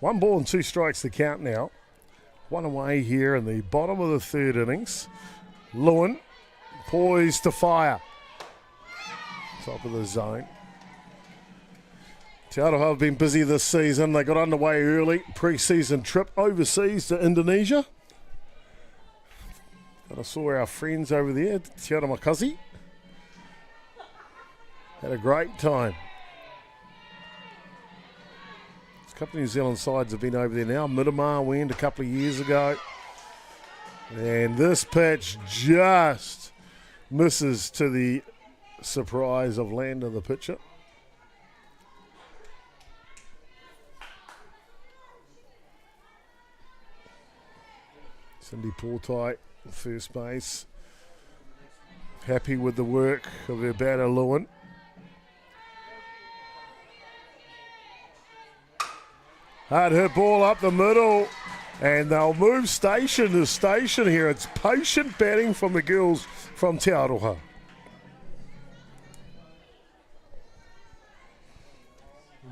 One ball and two strikes to count now. One away here in the bottom of the third innings. Lewin poised to fire. Top of the zone. Te Aroha have been busy this season. They got underway early. Pre-season trip overseas to Indonesia. And I saw our friends over there, Te Aroha. Had a great time. A couple of New Zealand sides have been over there now. Miramar went a couple of years ago. And this pitch just misses to the surprise of Lander, the pitcher. Cindy Portai, first base. Happy with the work of her batter, Lewin. Hard hit ball up the middle, and they'll move station to station here. It's patient batting from the girls from Te Aroha.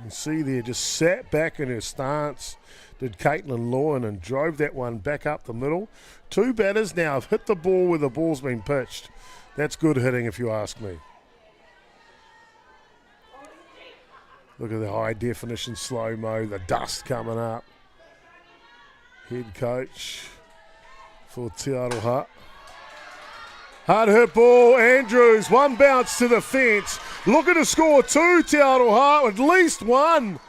You see there, just sat back in her stance, did Caitlin Lewin, and drove that one back up the middle. Two batters now have hit the ball where the ball's been pitched. That's good hitting if you ask me. Look at the high definition slow-mo, the dust coming up. Head coach for Te Aroha. Hard hit ball, Andrews, one bounce to the fence. Looking to score two, Te Aroha, at least one.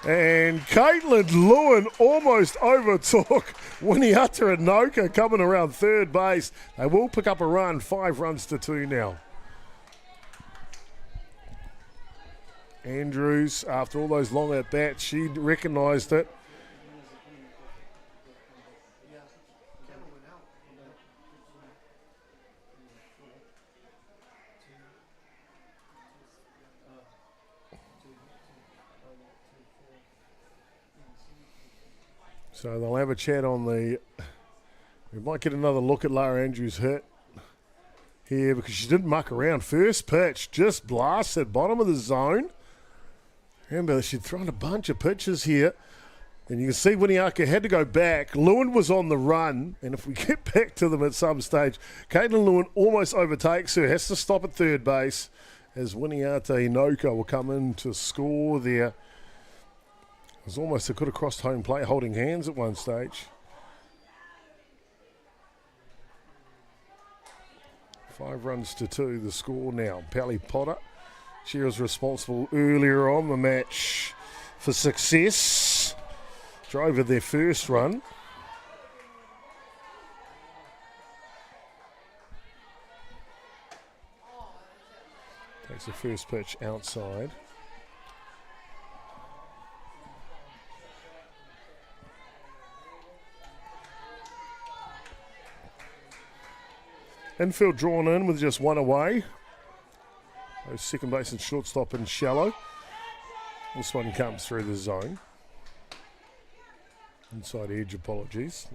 And Caitlin Lewin almost overtook Winiata Anoka coming around third base. They will pick up a run, 5 runs to 2 now. Andrews, after all those long at-bats, she recognised it. So they'll have a chat on the... We might get another look at Lara Andrews' hit here because she didn't muck around. First pitch, just blasted, bottom of the zone. Remember, she'd thrown a bunch of pitches here. And you can see Winiaka had to go back. Lewin was on the run. And if we get back to them at some stage, Caitlin Lewin almost overtakes her. Has to stop at third base as Winiata Anoka will come in to score there. It was almost, they could have crossed home plate holding hands at one stage. 5 runs to 2, the score now. Pally Potter. She was responsible earlier on the match for success. Drove with their first run. Takes the first pitch outside. Infield drawn in with just one away. Second base and shortstop in shallow. This one comes through the zone. Inside edge, apologies.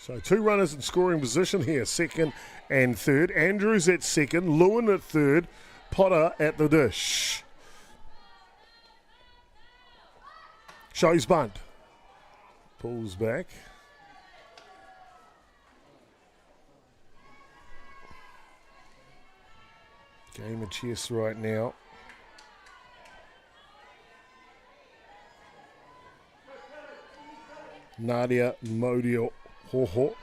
So 2 runners in scoring position here, second and third. Andrews at second, Lewin at third, Potter at the dish. Shows bunt. Pulls back. Game of chess right now. Nadia Modio Hoho,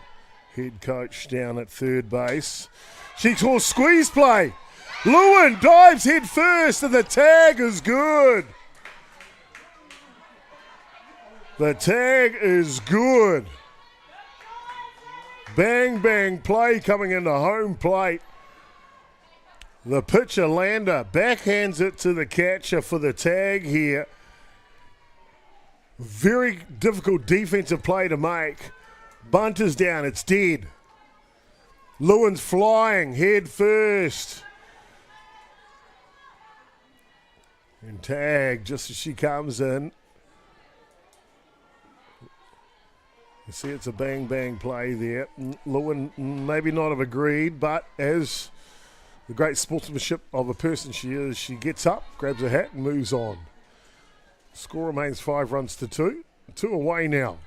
head coach down at third base. She calls squeeze play. Lewin dives head first and the tag is good. The tag is good. Bang, bang play coming into home plate. The pitcher, Lander, backhands it to the catcher for the tag here. Very difficult defensive play to make. Bunt is down, it's dead. Lewin's flying, head first. And tag just as she comes in. You see it's a bang-bang play there. Lewin maybe not have agreed, but as the great sportsmanship of a person she is, she gets up, grabs a hat and moves on. Score remains 5 runs to 2. 2 away now.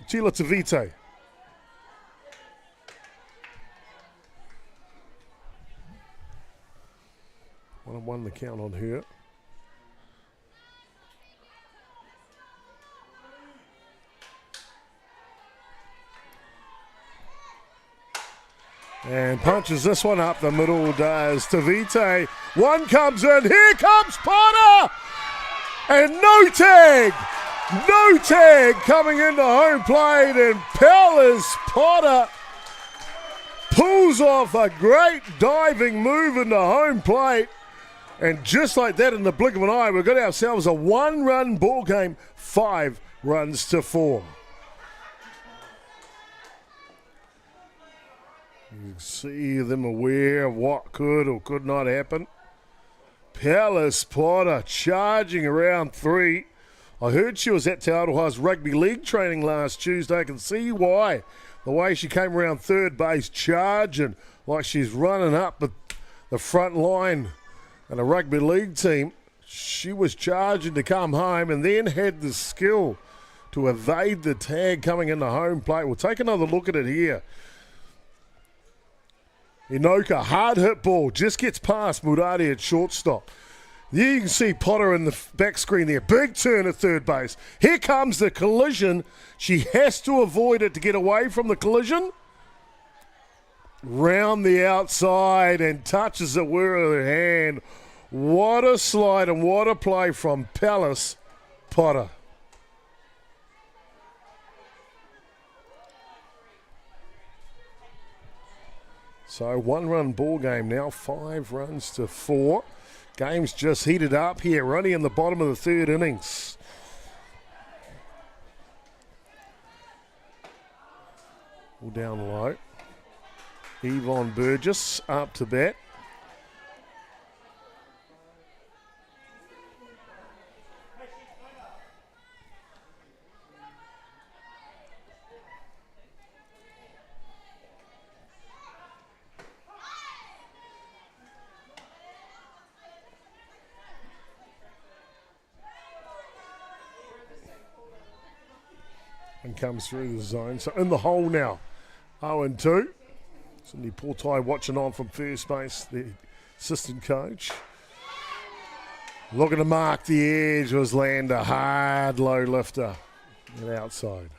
Chila Tavite. 1-1 the count on her. And punches this one up the middle, does Tavite. One comes in, here comes Potter! And no tag! No tag coming into home plate, and Palace Potter pulls off a great diving move into home plate. And just like that, in the blink of an eye, we've got ourselves a 1-run ball game, 5 runs to 4. You can see them aware of what could or could not happen. Palace Potter charging around 3. I heard she was at Te Aroha's rugby league training last Tuesday. I can see why. The way she came around third base, charging like she's running up the front line and a rugby league team. She was charging to come home and then had the skill to evade the tag coming into home plate. We'll take another look at it here. Inoka, hard hit ball, just gets past Murari at shortstop. There you can see Potter in the back screen there. Big turn at third base. Here comes the collision. She has to avoid it to get away from the collision. Round the outside and touches it with her hand. What a slide and what a play from Palace Potter. So 1-run ball game now, 5 runs to 4. Game's just heated up here. We're only in the bottom of the third innings. All down low. Yvonne Burgess up to bat. And comes through the zone. So in the hole now. 0-2. Cindy Portai watching on from first base, the assistant coach. Looking to mark the edge was Lander. Hard low lifter. And outside.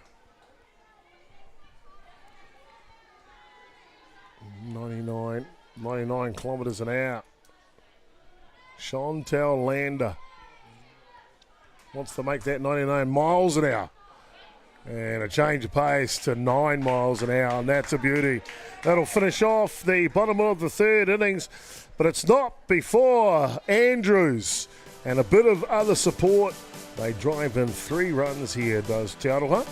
99 kilometres an hour. Chantel Lander wants to make that 99 miles an hour. And a change of pace to 9 miles an hour, and that's a beauty. That'll finish off the bottom of the third innings, but it's not before Andrews and a bit of other support. They drive in 3 runs here, does Te Aroha.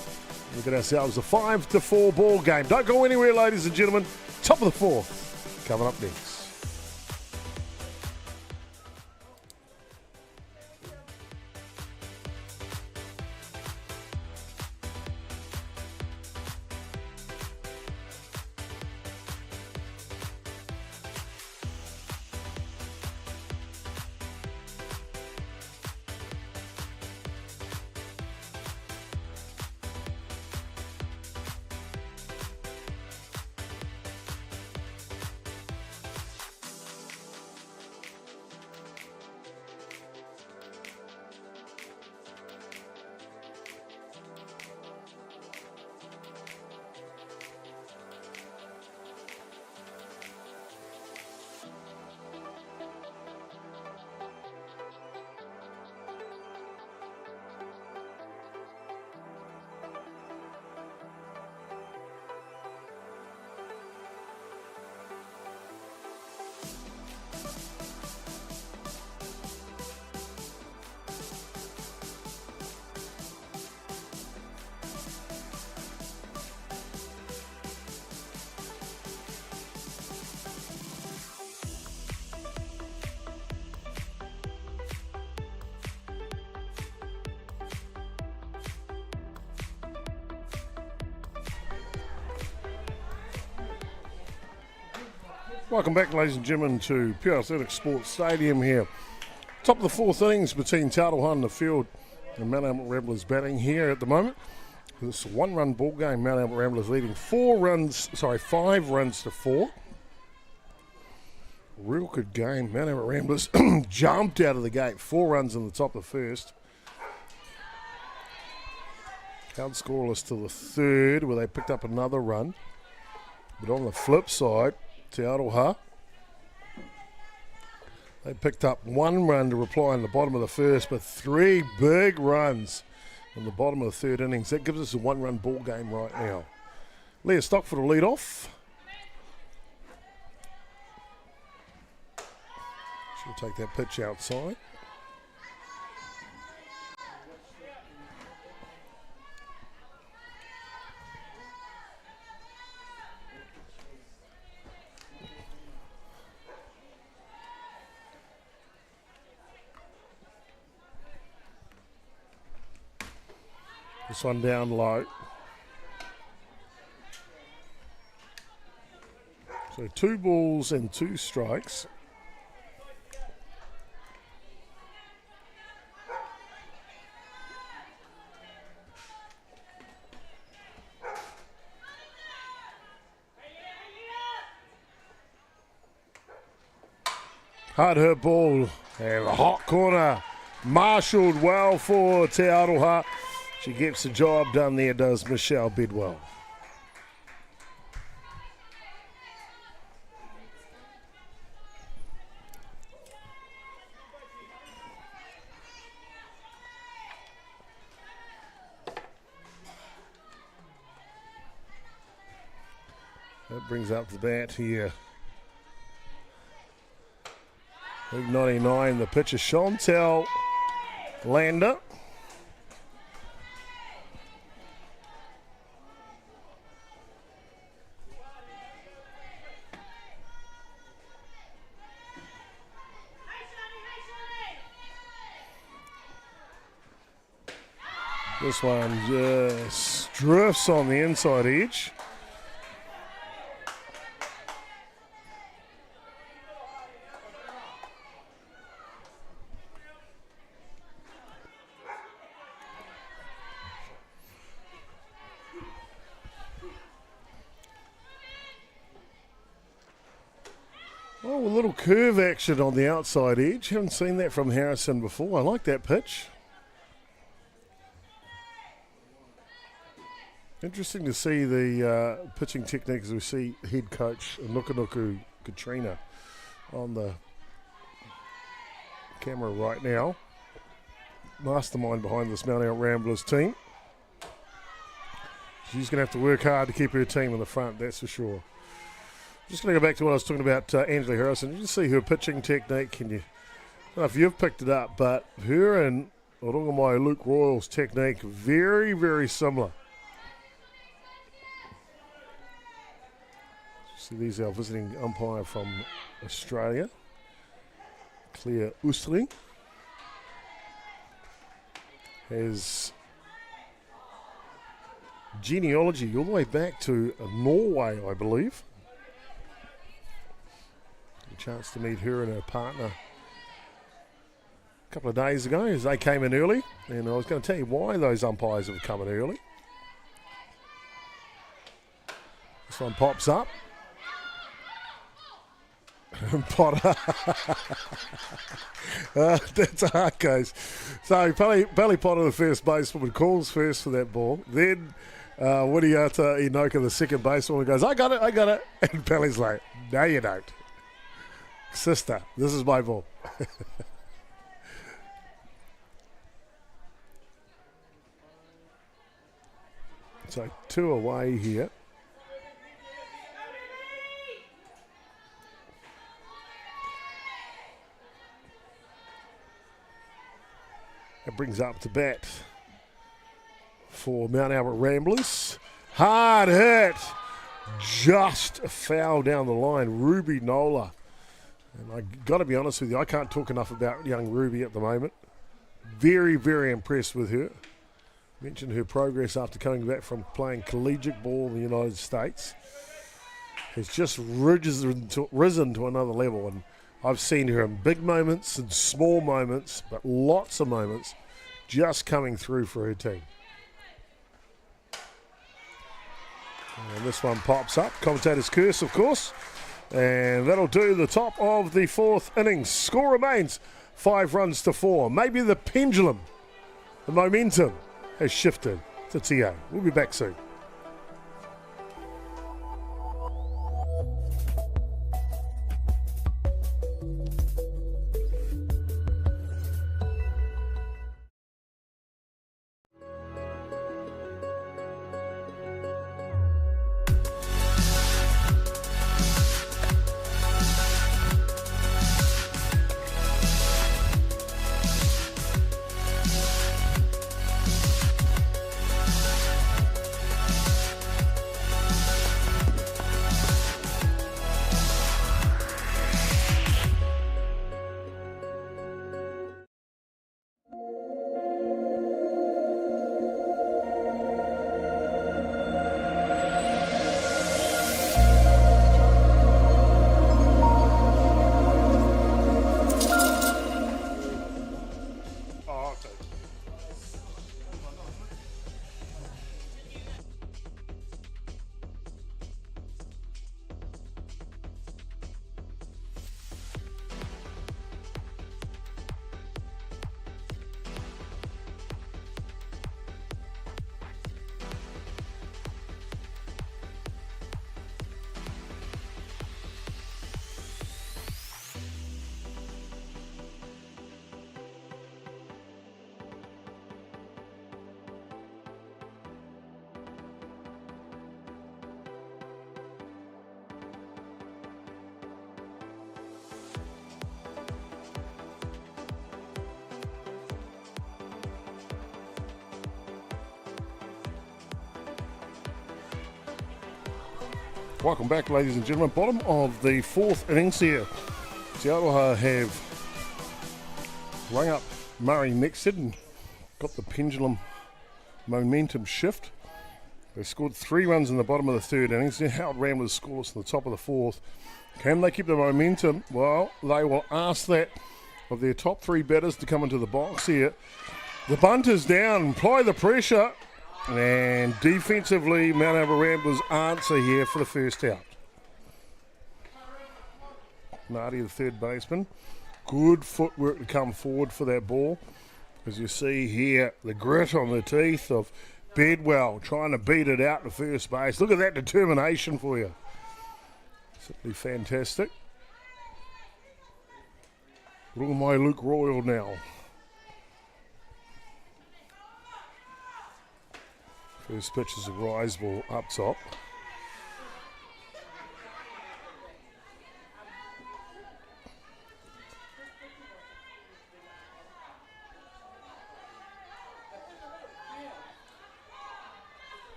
We've got ourselves a 5-4 ball game. Don't go anywhere, ladies and gentlemen. Top of the 4th coming up next. Welcome back, ladies and gentlemen, to Pure Athletic Sports Stadium here. Top of the fourth innings between Te Aroha in the field and Mount Albert Ramblers batting here at the moment. It's a one-run ball game. Mount Albert Ramblers leading 5 runs to 4. Real good game. Mount Albert Ramblers jumped out of the gate. 4 runs in the top of the first. Held scoreless till the third, where they picked up another run. But on the flip side, Te Aroha, they picked up 1 run to reply in the bottom of the first, but 3 big runs in the bottom of the third innings. That gives us a 1-run ball game right now. Leah Stockford will lead off. She'll take that pitch outside. This one down low. So 2 balls and 2 strikes. Hard hit ball and a hot corner. Marshalled well for Te Aroha. She gets the job done there, does Michelle Bidwell. That brings up the bat here. Big 99, the pitcher, Chantel Lander. This one just drifts on the inside edge. Oh, a little curve action on the outside edge. Haven't seen that from Harrison before. I like that pitch. Interesting to see the pitching technique as we see head coach Nukunuku Katrina on the camera right now. Mastermind behind this Mount Albert Ramblers team. She's going to have to work hard to keep her team in the front, that's for sure. Just going to go back to what I was talking about, Angela Harrison. You see her pitching technique. I don't know if you've picked it up, but her and Orongamai Luke Royal's technique, very, very similar. See, these are our visiting umpire from Australia, Claire Oostling. Has genealogy all the way back to Norway, I believe. A chance to meet her and her partner a couple of days ago as they came in early, and I was going to tell you why those umpires have come in early. This one pops up. Potter. That's a hard case. So Belly Potter, the first baseman, calls first for that ball. Then Winiata Inoka, the second baseman, goes, I got it. And Belly's like, no, you don't. Sister, this is my ball. So 2 away here. It brings up to bat for Mount Albert Ramblers. Hard hit. Just foul down the line. Ruby Nola. And I got to be honest with you, I can't talk enough about young Ruby at the moment. Very, very impressed with her. Mentioned her progress after coming back from playing collegiate ball in the United States. has just risen to another level, and I've seen her in big moments and small moments, but lots of moments just coming through for her team. And this one pops up, commentator's curse, of course, and that'll do the top of the fourth innings. Score remains 5 runs to 4. Maybe the pendulum, the momentum has shifted to TA. We'll be back soon. Welcome back, ladies and gentlemen. Bottom of the fourth innings here. The Aroha have rung up Murray Nexted and got the pendulum momentum shift. They scored 3 runs in the bottom of the third innings. They held Ramblers scoreless in the top of the fourth. Can they keep the momentum? Well, they will ask that of their top 3 batters to come into the box here. The bunt is down, apply the pressure. And defensively, Mount Albert Ramblers answer here for the first out. Marty, the third baseman. Good footwork to come forward for that ball. As you see here, the grit on the teeth of Bedwell trying to beat it out to first base. Look at that determination for you. Simply fantastic. Look at my Luke Royal now. First pitch is a rise ball up top.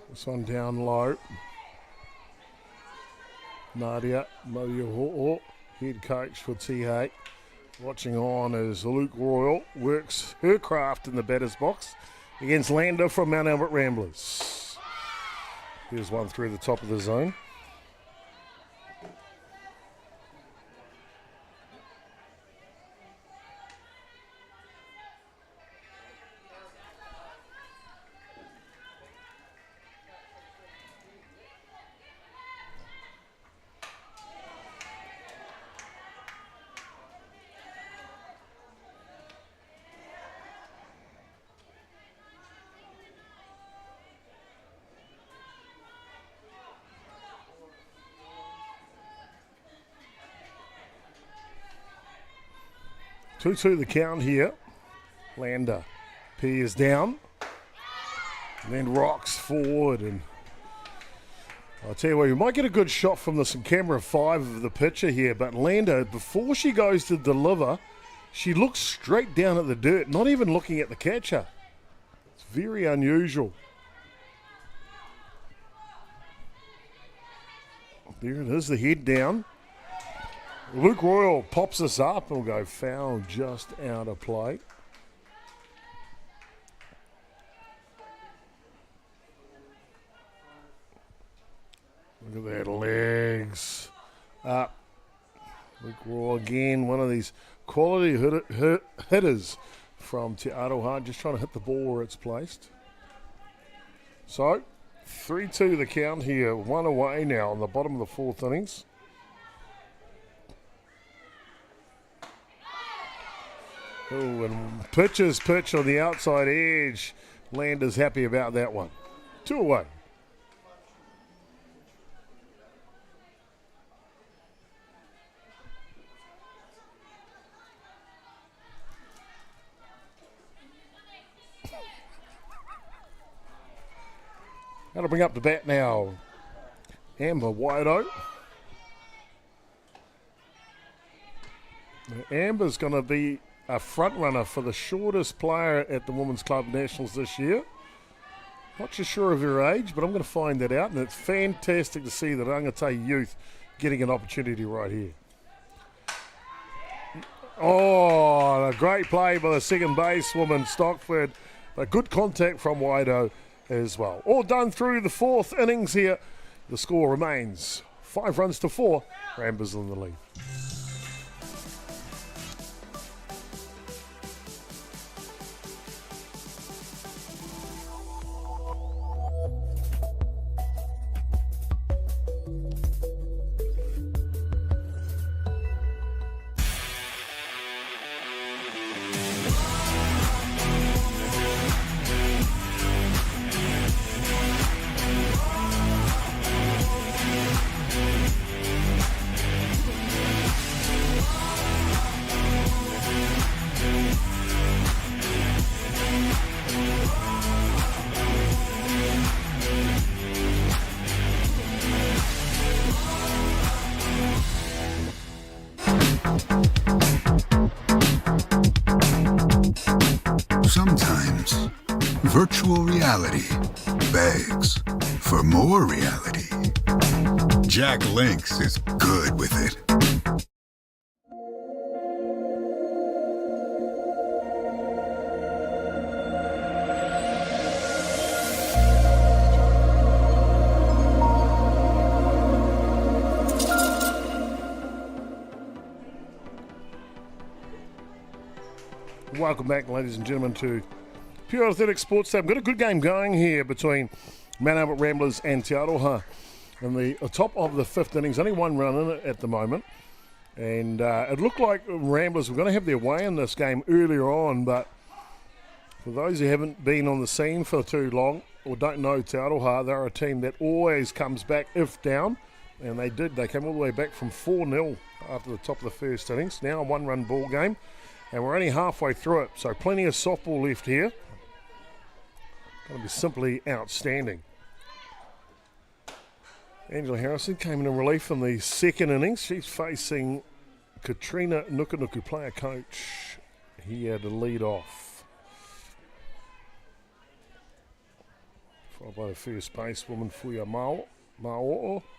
This one down low. Nadia Moyoho'o, head coach for TA. Watching on as Luke Royal works her craft in the batter's box against Lander from Mount Albert Ramblers. Here's one through the top of the zone. Two the count here. Lander peers down and then rocks forward, and I'll tell you what, you might get a good shot from this camera 5 of the picture here, but Lander, before she goes to deliver, She looks straight down at the dirt, not even looking at the catcher. It's very unusual. There it is, the head down. Luke Royal pops this up and will go foul just out of play. Look at that, legs up. Luke Royal again, one of these quality hitters from Te Aroha, just trying to hit the ball where it's placed. So, 3-2 the count here, one away now on the bottom of the fourth innings. Oh, and pitch on the outside edge. Landers happy about that one. 2 away. That'll bring up the bat now. Amber wide-o. Amber's going to be a front runner for the shortest player at the Women's Club Nationals this year. Not too sure of her age, but I'm going to find that out. And it's fantastic to see the Rangatahi youth getting an opportunity right here. Oh, a great play by the second basewoman, Stockford. A good contact from wide-o as well. All done through the fourth innings here. The score remains 5-4. Ramblers in the lead. Sometimes, virtual reality begs for more reality. Jack Lynx is good with it. Welcome back, ladies and gentlemen, to Pure Athletic Sports Day. We've got a good game going here between Mount Albert Ramblers and Te Aroha. In the top of the fifth innings, only one run in it at the moment. And it looked like Ramblers were going to have their way in this game earlier on, but for those who haven't been on the scene for too long or don't know Te Aroha, they're a team that always comes back if down. And they did. They came all the way back from 4-0 after the top of the first innings. Now a one-run ball game. And we're only halfway through it, so plenty of softball left here. Going to be simply outstanding. Angela Harrison came in relief in the second innings. She's facing Katrina Nukunuku, player coach. He had to lead off. Followed by the first basewoman, Fuya Mao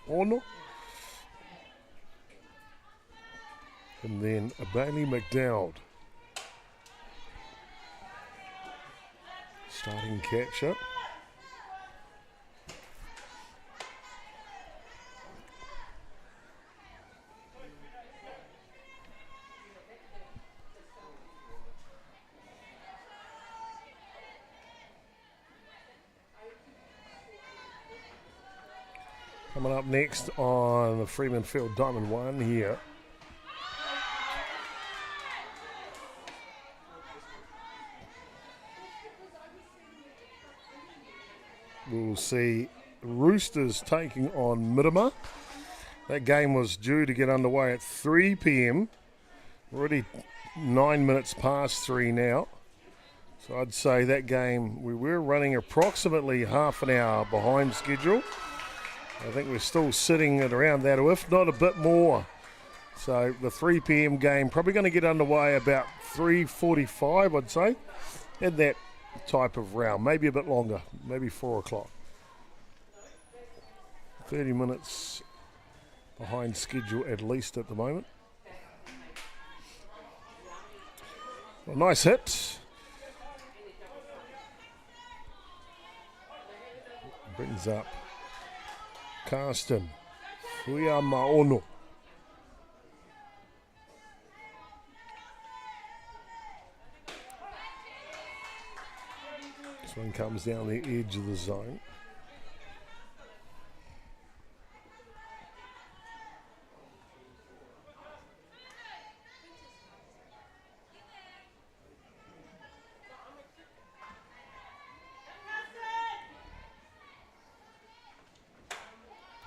Ono. And then Bailey McDowd. Starting catcher. Coming up next on the Freeman Field Diamond 1 here. We'll see Roosters taking on Miramar. That game was due to get underway at 3 p.m. Already 9 minutes past 3 now. So I'd say that game, we were running approximately half an hour behind schedule. I think we're still sitting at around that, or if not a bit more, So the 3 p.m. game probably going to get underway about 3:45, I'd say, in that type of round. Maybe a bit longer, maybe 4 o'clock. 30 minutes behind schedule at least at the moment. A nice hit. Brings up Karsten Fuyamaono. This one comes down the edge of the zone.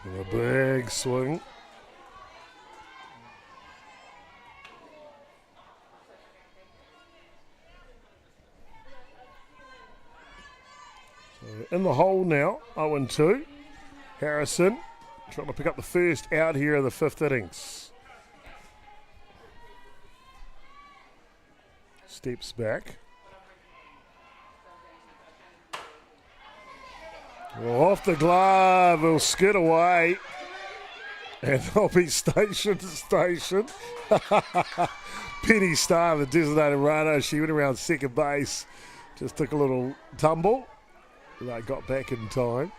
And a big swing. So in the hole now, 0-2. Harrison trying to pick up the first out here of the 5th innings. Steps back. Well, off the glove, he'll skid away. And they'll be station to station. Penny Star, the designated runner, she went around second base. Just took a little tumble. They got back in time.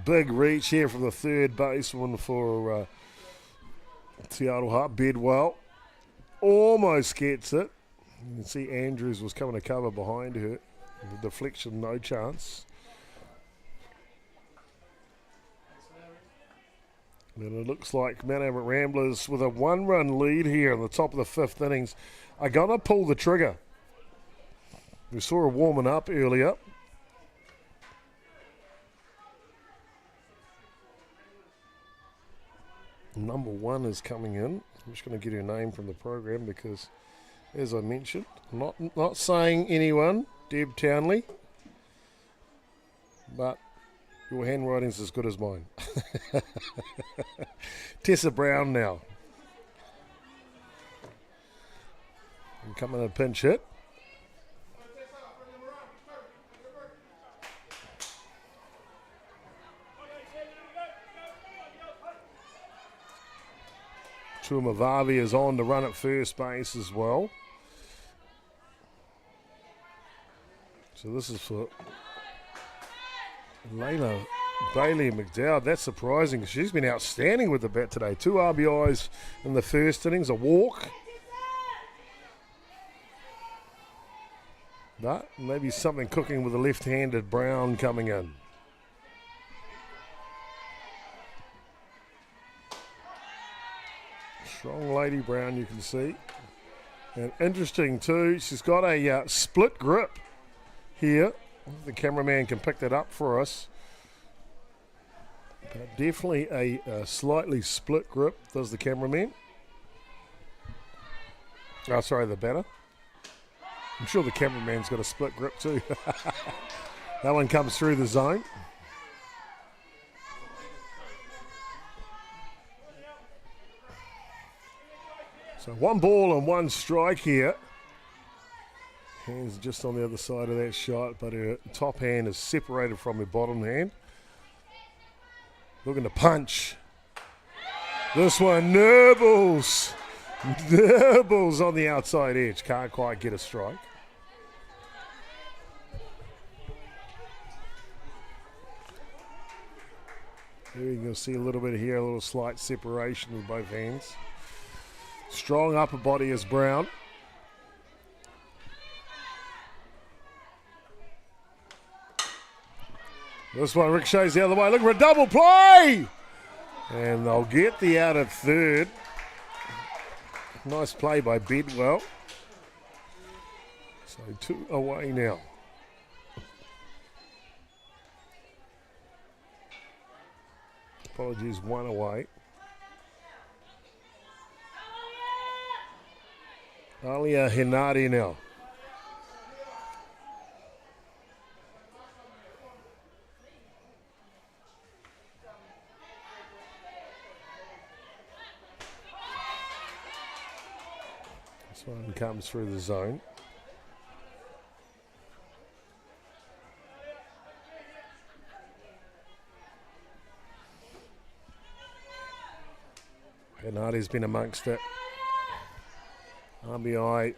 Big reach here from the third baseman for Aroha. Bedwell almost gets it. You can see Andrews was coming to cover behind her. The deflection, no chance. And it looks like Mount Albert Ramblers with a 1-run lead here in the top of the 5th innings are going to pull the trigger. We saw her warming up earlier. Number 1 is coming in. I'm just going to get her name from the program because, as I mentioned, not saying anyone, Deb Townley, but your handwriting's as good as mine. Tessa Brown now. And coming a pinch hit. Tuamavavi is on to run at first base as well. So this is for Layla Bailey McDowd. That's surprising. She's been outstanding with the bat today. 2 RBIs in the first innings, a walk. But maybe something cooking with the left-handed Brown coming in. Strong lady Brown, you can see. And interesting too, she's got a split grip here. The cameraman can pick that up for us. But definitely a slightly split grip, does the cameraman. Oh, sorry, the batter. I'm sure the cameraman's got a split grip too. That one comes through the zone. So 1 ball and 1 strike here. Hands just on the other side of that shot, but her top hand is separated from her bottom hand. Looking to punch. This one nibbles. Nibbles on the outside edge. Can't quite get a strike. Here you can see a little bit here, a little slight separation with both hands. Strong upper body is Brown. This one ricochets the other way. Looking for a double play. And they'll get the out at third. Nice play by Bedwell. So 2 away now. Apologies, 1 away. Alia Hinadi now. One comes through the zone. Bernardi's been amongst it. RBI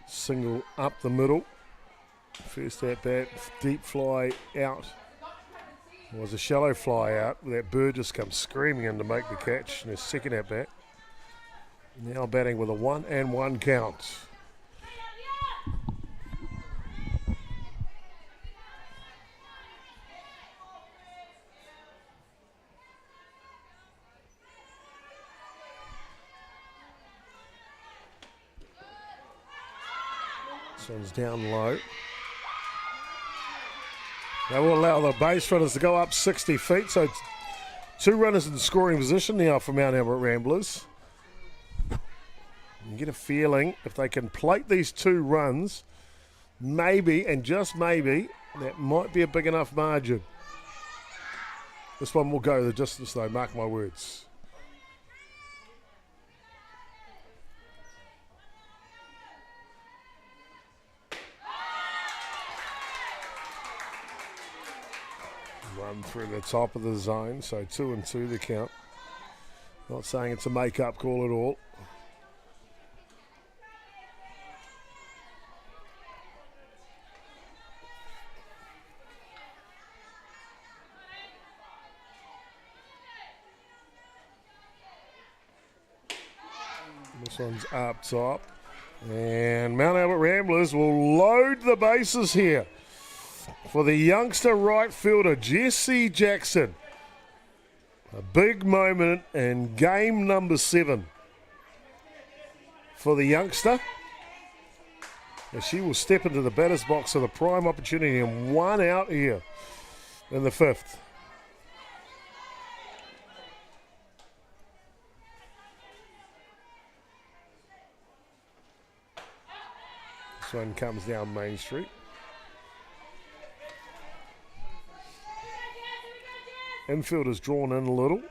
single up the middle. First at bat, deep fly out. It was a shallow fly out. That bird just comes screaming in to make the catch in his second at bat. Now batting with a 1-1 count. This one's down low. They will allow the base runners to go up 60 feet, so it's 2 runners in scoring position now for Mount Albert Ramblers. You get a feeling if they can plate these 2 runs, maybe, and just maybe, that might be a big enough margin. This one will go the distance though, mark my words. Run through the top of the zone, so 2-2 the count. Not saying it's a make-up call at all. This one's up top. And Mount Albert Ramblers will load the bases here for the youngster right fielder, Jesse Jackson. A big moment in game number 7 for the youngster. And she will step into the batter's box for the prime opportunity and 1 out here in the 5th. This one comes down Main Street. Infield is drawn in a little.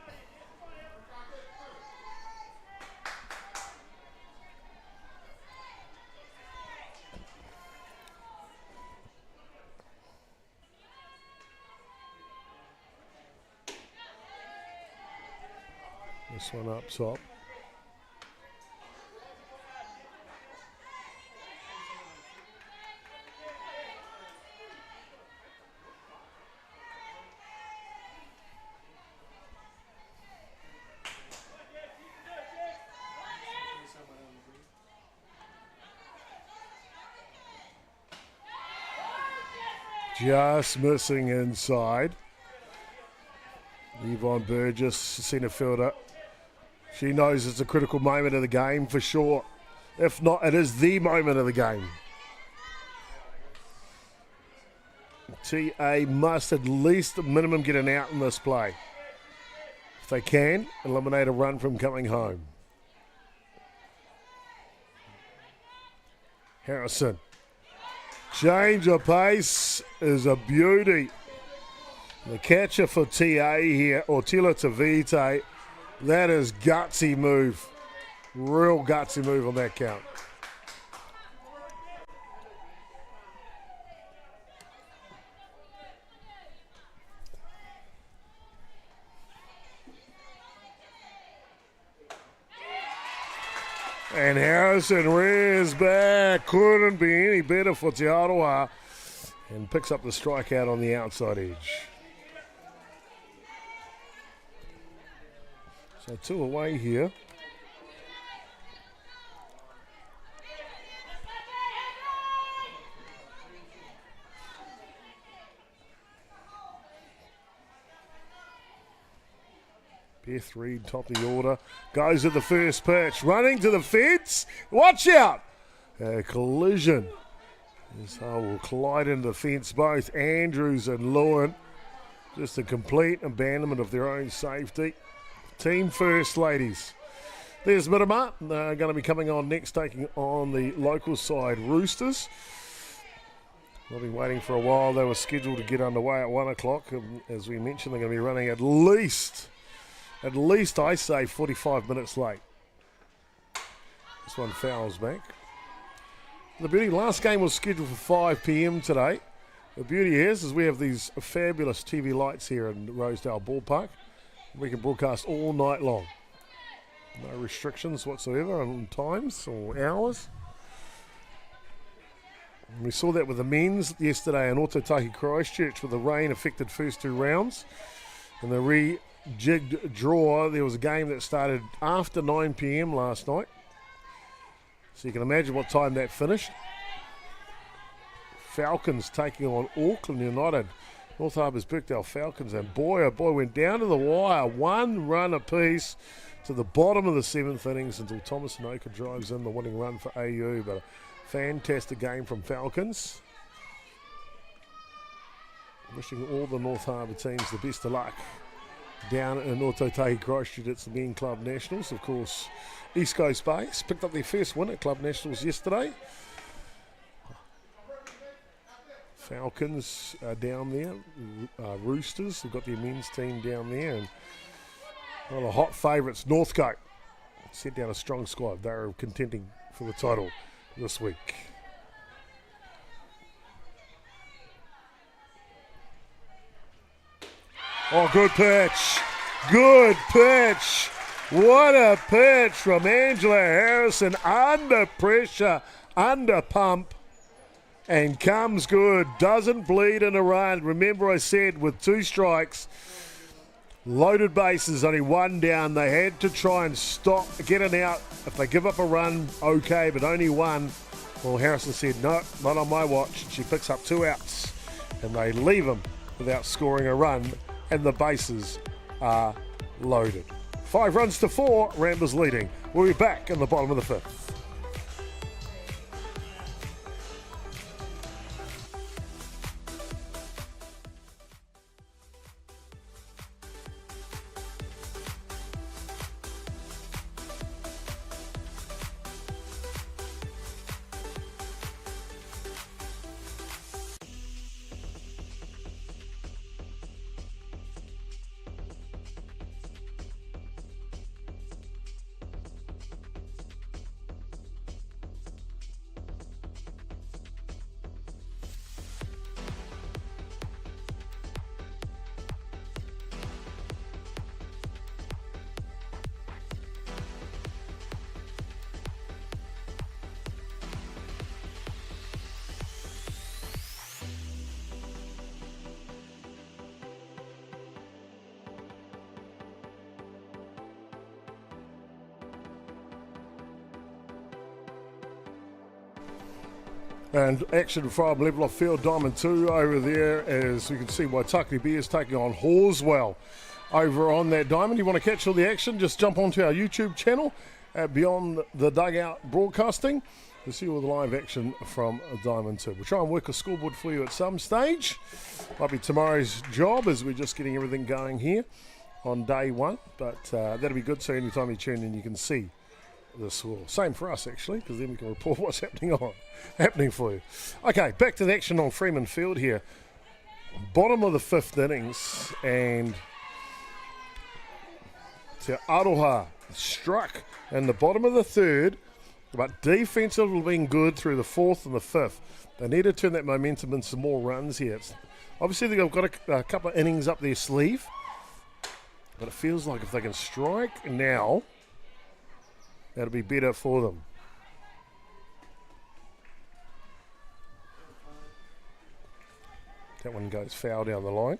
This one up top. Just missing inside. Yvonne Burgess, centre fielder. She knows it's a critical moment of the game for sure. If not, it is the moment of the game. TA must at least minimum get an out in this play. If they can, eliminate a run from coming home. Harrison. Change of pace is a beauty. The catcher for TA here, Ortila Tavite, that is gutsy move. Real gutsy move on that count. And Harrison rears back. Couldn't be any better for Te Aroha. And picks up the strikeout on the outside edge. So 2 away here. Beth Reed, top of the order, goes at the first pitch, running to the fence. Watch out! A collision. This hole will collide into the fence, both Andrews and Lewin. Just a complete abandonment of their own safety. Team first, ladies. There's Miramar. They're going to be coming on next, taking on the local side, Roosters. They'll be waiting for a while. They were scheduled to get underway at 1 o'clock. As we mentioned, they're going to be running at least I say 45 minutes late. This one fouls back. The beauty, last game was scheduled for 5 p.m. today. The beauty is we have these fabulous TV lights here in Rosedale Ballpark. We can broadcast all night long. No restrictions whatsoever on times or hours. And we saw that with the men's yesterday in Ototaki Christchurch, with the rain affected first 2 rounds. And the re-jigged draw, there was a game that started after 9 p.m. last night. So you can imagine what time that finished. Falcons taking on Auckland United. North Harbour's Birkdale Falcons, and boy, oh boy, went down to the wire. 1 run apiece to the bottom of the 7th innings until Thomas Noka drives in the winning run for AU. But a fantastic game from Falcons. Wishing all the North Harbour teams the best of luck down in Ototaki Christchurch. It's the Men Club Nationals. Of course, East Coast Base picked up their first win at Club Nationals yesterday. Falcons are down there. Roosters have got their men's team down there. And one of the hot favourites, Northcote, sent down a strong squad. They're contending for the title this week. Oh, good pitch. Good pitch. What a pitch from Angela Harrison. Under pressure, under pump. And comes good. Doesn't bleed in a run. Remember I said with 2 strikes, loaded bases, only 1 down. They had to try and stop, get an out. If they give up a run, okay, but only 1. Well, Harrison said, no, not on my watch. She picks up 2 outs. And they leave him without scoring a run. And the bases are loaded. 5 runs to 4, Ramblers leading. We'll be back in the bottom of the 5th. And action from level off field, Diamond 2 over there, as you can see Waitakere Bears taking on Horswell over on that diamond. You want to catch all the action, just jump onto our YouTube channel at Beyond the Dugout Broadcasting to see all the live action from Diamond 2. We'll try and work a scoreboard for you at some stage. Might be tomorrow's job as we're just getting everything going here on day 1, but that'll be good, so anytime you tune in you can see the score. Same for us actually, because then we can report what's happening for you. Okay, back to the action on Freeman Field here. Bottom of the 5th innings, and Te Aroha struck in the bottom of the 3rd, but defensively being good through the 4th and the 5th. They need to turn that momentum into some more runs here. Obviously they've got a couple of innings up their sleeve, but it feels like if they can strike now, that'll be better for them. That one goes foul down the line.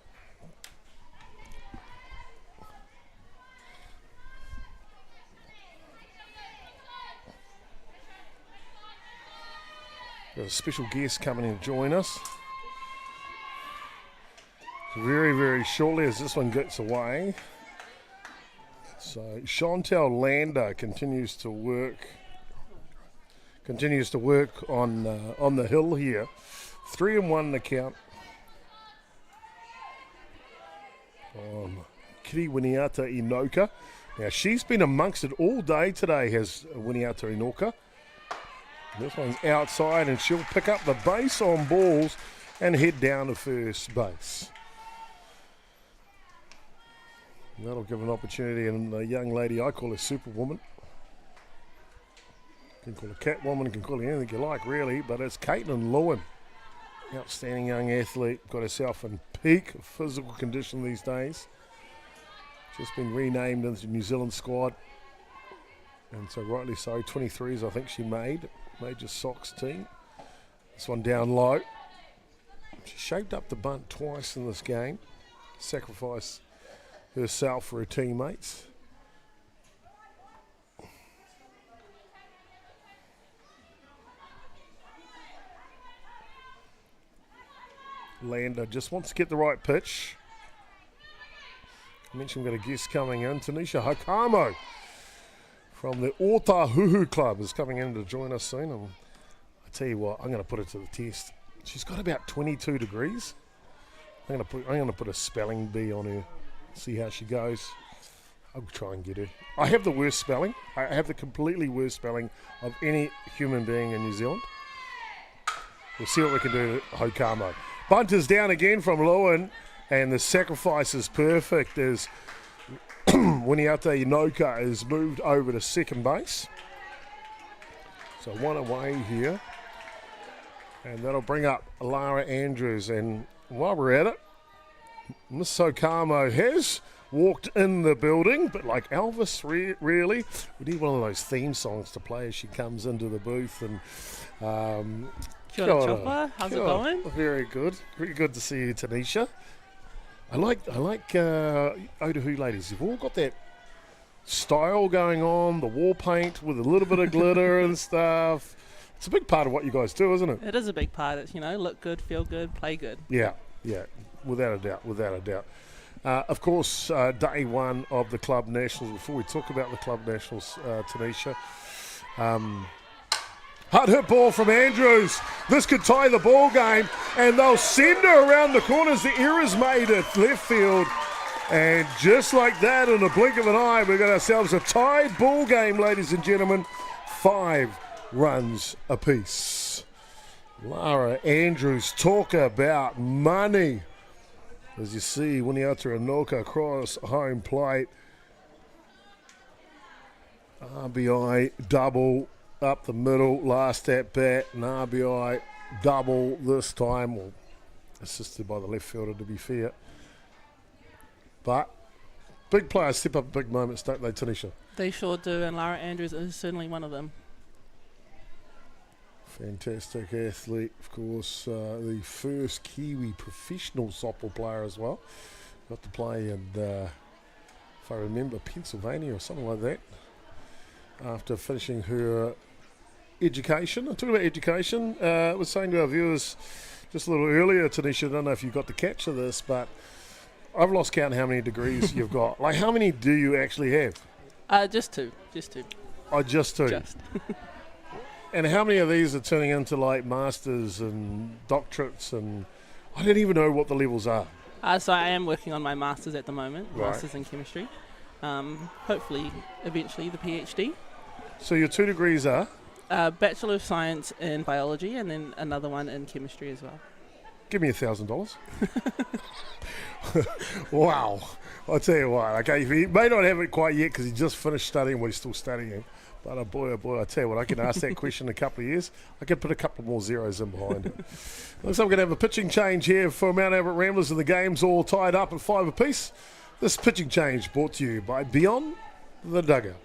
Got a special guest coming in to join us very, very shortly as this one gets away. So Chantel Lander continues to work on the hill here. 3-1 the count on Kiri Winiata Inoka. Now she's been amongst it all day today, has Winiata Inoka. This one's outside and she'll pick up the base on balls and head down to first base. That'll give an opportunity, and the young lady I call a superwoman You can call her Catwoman, you can call her anything you like, really, but it's Caitlin Lewin. Outstanding young athlete, got herself in peak physical condition these days. Just been renamed into the New Zealand squad. And so rightly so, 23s I think she made. Major Sox team. This one down low. She shaped up the bunt twice in this game. Sacrificed herself for her teammates. Lander just wants to get the right pitch. I mentioned we've got a guest coming in. Tanisha Hakamo from the Otahuhu Club is coming in to join us soon. And I tell you what, I'm going to put her to the test. She's got about 22 degrees. I'm going to put a spelling bee on her, see how she goes. I'll try and get her. I have the worst spelling. I have the completely worst spelling of any human being in New Zealand. We'll see what we can do to Hakamo. Bunt is down again from Lewin, and the sacrifice is perfect as Winiata Inoka is moved over to second base. So one away here. And that'll bring up Lara Andrews. And while we're at it, Miss Hakamo has walked in the building, but like Elvis, really, we need one of those theme songs to play as she comes into the booth. And Kia ora, Chopper. How's it going? Very good. Very good to see you, Tanisha. I like Otahuhu ladies. You've all got that style going on, the wall paint with a little bit of glitter and stuff. It's a big part of what you guys do, isn't it? It is a big part. It's, look good, feel good, play good. Yeah, without a doubt. Of course, day one of the Club Nationals. Before we talk about the Club Nationals, Tanisha, hard hit ball from Andrews. This could tie the ball game, and they'll send her around the corners. The error's made at left field, and just like that, in a blink of an eye, we've got ourselves a tied ball game, ladies and gentlemen. 5 runs apiece. Lara Andrews, talk about money. As you see, Winiata Inoka across home plate. RBI double up the middle, last at bat, and RBI double this time, well, assisted by the left fielder to be fair. But big players step up at big moments, don't they, Tanisha? They sure do, and Lara Andrews is certainly one of them. Fantastic athlete, of course, the first Kiwi professional softball player as well. Got to play in, if I remember, Pennsylvania or something like that, after finishing her education. I'm talking about education. I was saying to our viewers just a little earlier, Tanisha, I don't know if you got the catch of this, but I've lost count how many degrees you've got. Like, how many do you actually have? Just two. Oh, just 2? Just. And how many of these are turning into like masters and doctorates, and I don't even know what the levels are. So I am working on my masters at the moment, right. Masters in chemistry. Hopefully, eventually the PhD. So your 2 degrees are? Bachelor of Science in Biology, and then another one in chemistry as well. Give me $1,000. Wow. I'll tell you what, okay, he may not have it quite yet because he just finished studying, well, he's still studying. But oh boy, I tell you what, I can ask that question in a couple of years. I could put a couple more zeros in behind it. Looks like we're going to have a pitching change here for Mount Albert Ramblers, and the game's all tied up at 5 apiece. This pitching change brought to you by Beyond the Dugout.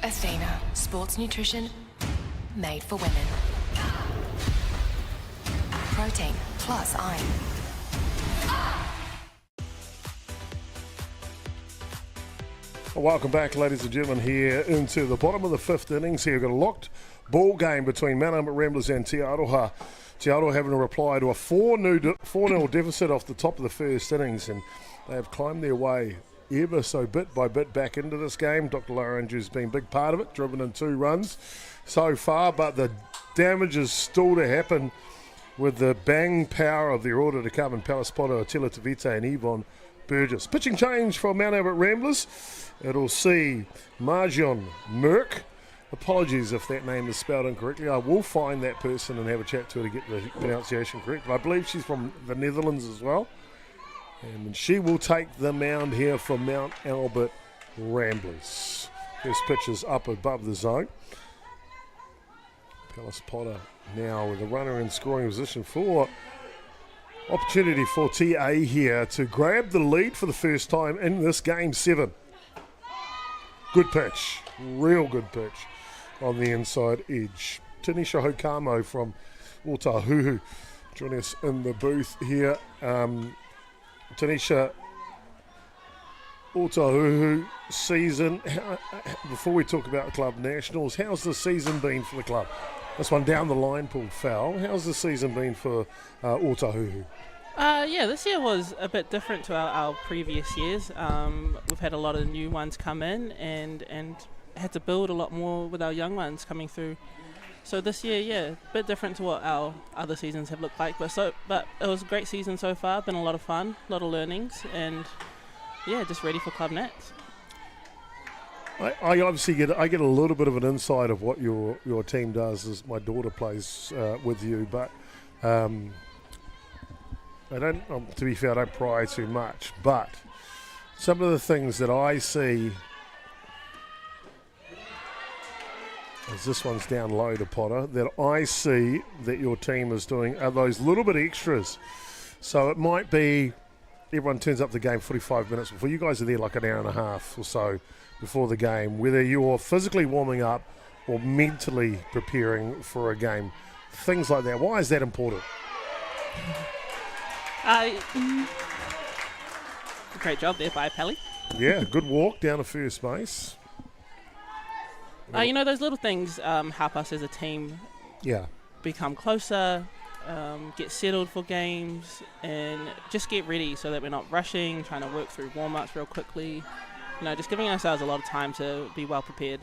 Athena, sports nutrition made for women. Protein plus iron. Welcome back, ladies and gentlemen, here into the bottom of the fifth innings. Here we've got a locked ball game between Mount Albert Ramblers and Te Aroha. Te Aroha having a reply to a 4-0 deficit off the top of the first innings, and they have climbed their way ever so bit by bit back into this game. Dr. Lorange has been a big part of it, driven in 2 runs so far, but the damage is still to happen with the bang power of their order to come in Palace Potter, Attila Tavite and Yvonne Burgess. Pitching change from Mount Albert Ramblers. It'll see Marjon Merck. Apologies if that name is spelled incorrectly. I will find that person and have a chat to her to get the pronunciation correct. But I believe she's from the Netherlands as well. And she will take the mound here for Mount Albert Ramblers. First pitch is up above the zone. Palace Potter now with a runner in scoring position for opportunity for TA here to grab the lead for the first time in this game 7. Good pitch, real good pitch on the inside edge. Tanisha Hokamo from Otahuhu joining us in the booth here. Tanisha, Otahuhu season, before we talk about the club nationals, how's the season been for the club? This one down the line pulled foul. How's the season been for Otahuhu? This year was a bit different to our previous years. We've had a lot of new ones come in and had to build a lot more with our young ones coming through. So this year, a bit different to what our other seasons have looked like. But it was a great season so far. Been a lot of fun, a lot of learnings, and just ready for Club Nats. I obviously get a little bit of an insight of what your team does as my daughter plays with you, but I don't. To be fair, I don't pry too much. But some of the things that I see, as this one's down low to Potter, that I see that your team is doing are those little bit extras. So it might be everyone turns up the game 45 minutes before. You guys are there like an hour and a half or so before the game, whether you're physically warming up or mentally preparing for a game, things like that. Why is that important? Great job there by Pally. Yeah, good walk down to first base. Those little things help us as a team become closer, get settled for games, and just get ready so that we're not rushing, trying to work through warm-ups real quickly. Just giving ourselves a lot of time to be well prepared.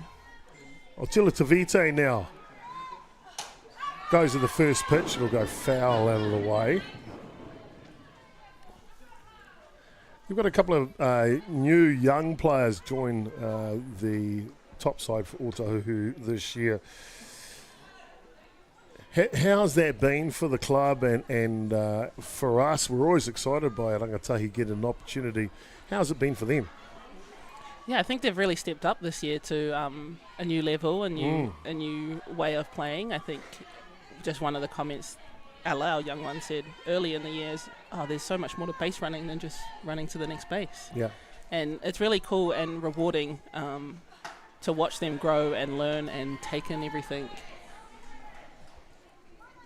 Attila Tavite now goes to the first pitch. It'll go foul out of the way. We've got a couple of new young players join the top side for Otahuhu this year. How's that been for the club and for us? We're always excited by Rangatahi getting an opportunity. How's it been for them? Yeah, I think they've really stepped up this year to a new level, a new way of playing. I think just one of the comments our young one said early in the years, there's so much more to base running than just running to the next base. Yeah. And it's really cool and rewarding to watch them grow and learn and take in everything.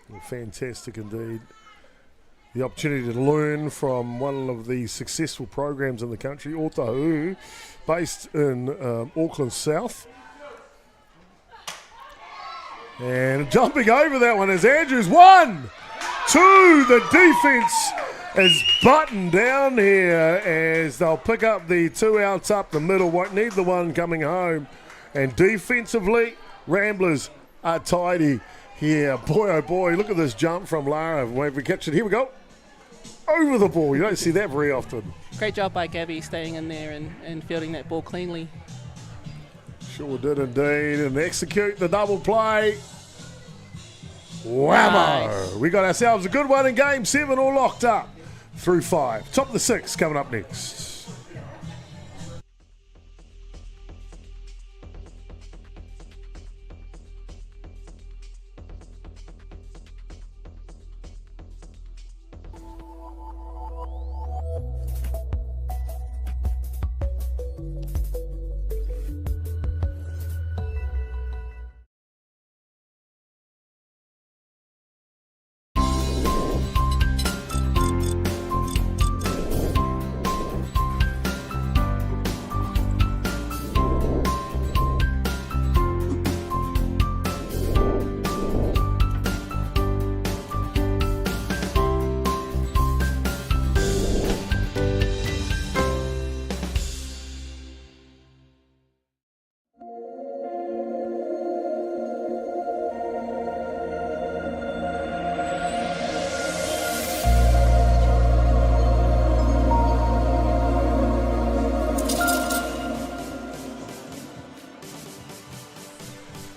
Well, fantastic indeed. The opportunity to learn from one of the successful programs in the country, Otahuhu, based in Auckland South. And jumping over that one is Andrews. 1, 2, the defence is buttoned down here as they'll pick up the 2 outs up the middle. Won't need the one coming home. And defensively, Ramblers are tidy here. Boy, oh boy, look at this jump from Lara. Wait for catch it. Here we go. Over the ball. You don't see that very often. Great job by Gabby staying in there and fielding that ball cleanly. Sure did indeed. And execute the double play. Whammo. Nice. We got ourselves a good one in game 7, all locked up through 5. Top of the 6 coming up next.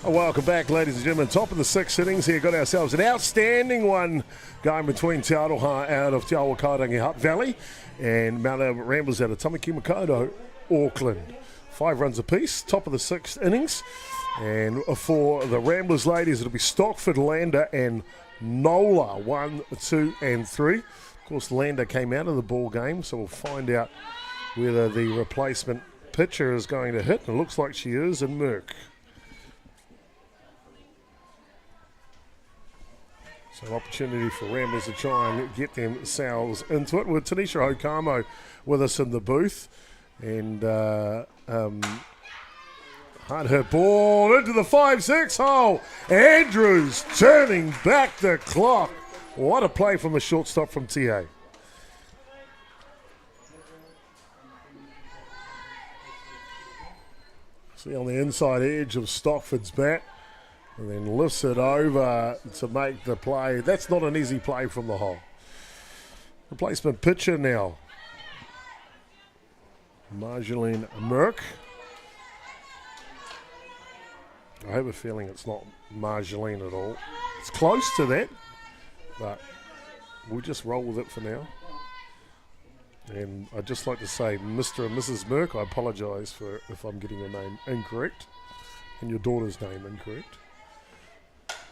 Welcome back, ladies and gentlemen. Top of the 6th innings here. Got ourselves an outstanding one going between Te Aroha out of Te Awakarangi Hutt Valley and Mount Albert Ramblers out of Tamaki Makaurau, Auckland. 5 runs apiece, top of the 6th innings. And for the Ramblers ladies, it'll be Stockford, Lander and Nola, 1, 2 and 3. Of course, Lander came out of the ball game, so we'll find out whether the replacement pitcher is going to hit. And it looks like she is in Merck. So opportunity for Ramblers to try and get themselves into it. With Tanisha Hokamo with us in the booth. And hard hit ball into the 5-6 hole. Andrews turning back the clock. What a play from the shortstop from TA. See on the inside edge of Stockford's bat. And then lifts it over to make the play. That's not an easy play from the hole. Replacement pitcher now. Marjolaine Merck. I have a feeling it's not Marjolaine at all. It's close to that, but we'll just roll with it for now. And I'd just like to say, Mr. and Mrs. Merck, I apologise for if I'm getting your name incorrect and your daughter's name incorrect.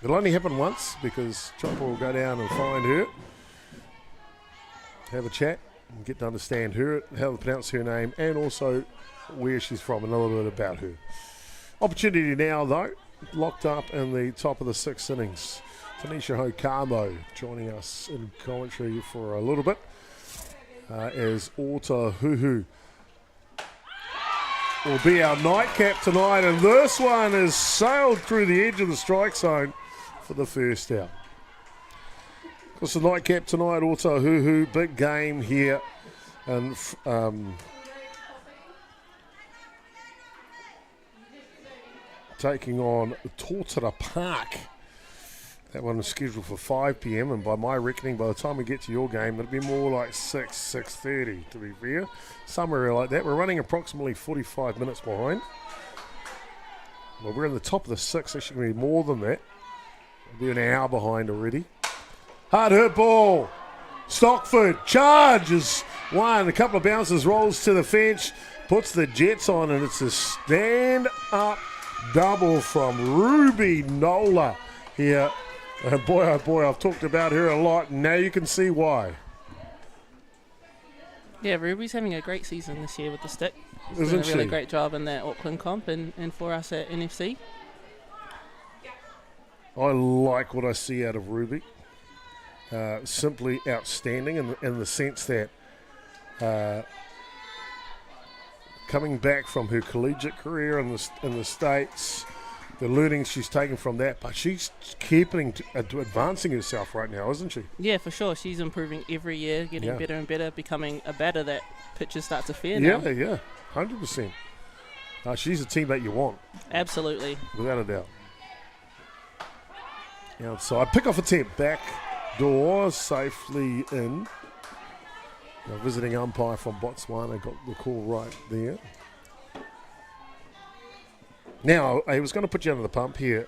It'll only happen once because Chopper will go down and find her, have a chat, and get to understand her, how to pronounce her name, and also where she's from and a little bit about her. Opportunity now, though, locked up in the top of the 6th innings. Tanisha Hokamo joining us in commentary for a little bit as Ota Huhu will be our nightcap tonight, and this one has sailed through the edge of the strike zone for the first out. It's the nightcap tonight, Ota Huhu, big game here, and taking on Totara Park. That one is scheduled for 5 p.m. and by my reckoning, by the time we get to your game, it'll be more like 6:30 to be fair. Somewhere like that. We're running approximately 45 minutes behind. Well, we're in the top of the 6th. Actually going to be more than that. We'll be an hour behind already. Hard hit ball. Stockford charges one. A couple of bounces, rolls to the fence, puts the Jets on, and it's a stand-up double from Ruby Nola here. And boy, oh boy, I've talked about her a lot, and now you can see why. Yeah, Ruby's having a great season this year with the stick. She's Isn't doing a really she? great job in that Auckland comp and for us at NFC. I like what I see out of Ruby. Simply outstanding in the sense that coming back from her collegiate career in the States, the learnings she's taken from that, but she's keeping advancing herself right now, isn't she? Yeah, for sure. She's improving every year, getting better and better, becoming a batter that pitches start to fear now. Yeah, 100%. She's a teammate you want. Absolutely. Without a doubt. Outside, pick off attempt, back door, safely in. The visiting umpire from Botswana got the call right there. Now, I was going to put you under the pump here,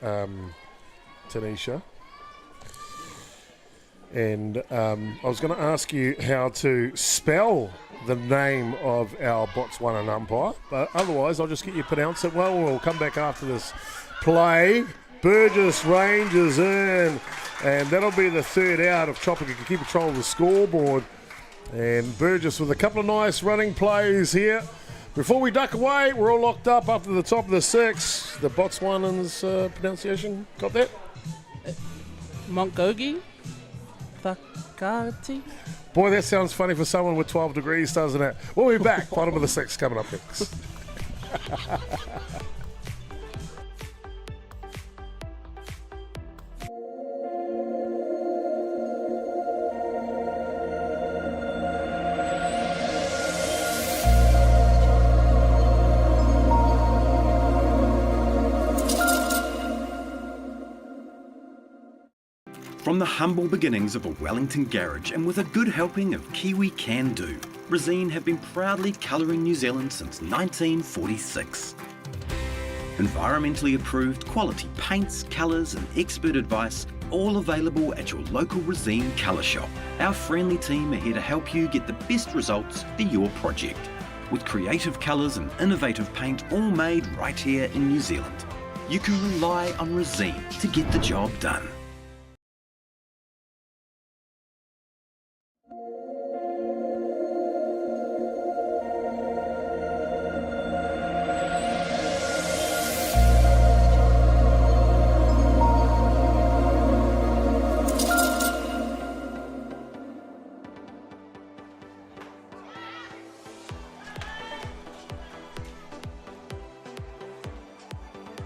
Tanisha. And I was going to ask you how to spell the name of our Botswanan umpire. But otherwise, I'll just get you to pronounce it well. We'll come back after this play. Burgess ranges in. And that'll be the 3rd out if Chopper can keep control of the scoreboard. And Burgess with a couple of nice running plays here. Before we duck away, we're all locked up to the top of the 6th. The Botswanans pronunciation, got that? Montgogi? Thakati? Boy, that sounds funny for someone with 12 degrees, doesn't it? We'll be back. Bottom of the 6th coming up next. From the humble beginnings of a Wellington garage and with a good helping of Kiwi can-do, Resene have been proudly colouring New Zealand since 1946. Environmentally approved quality paints, colours and expert advice, all available at your local Resine colour shop. Our friendly team are here to help you get the best results for your project. With creative colours and innovative paint all made right here in New Zealand. You can rely on Resine to get the job done.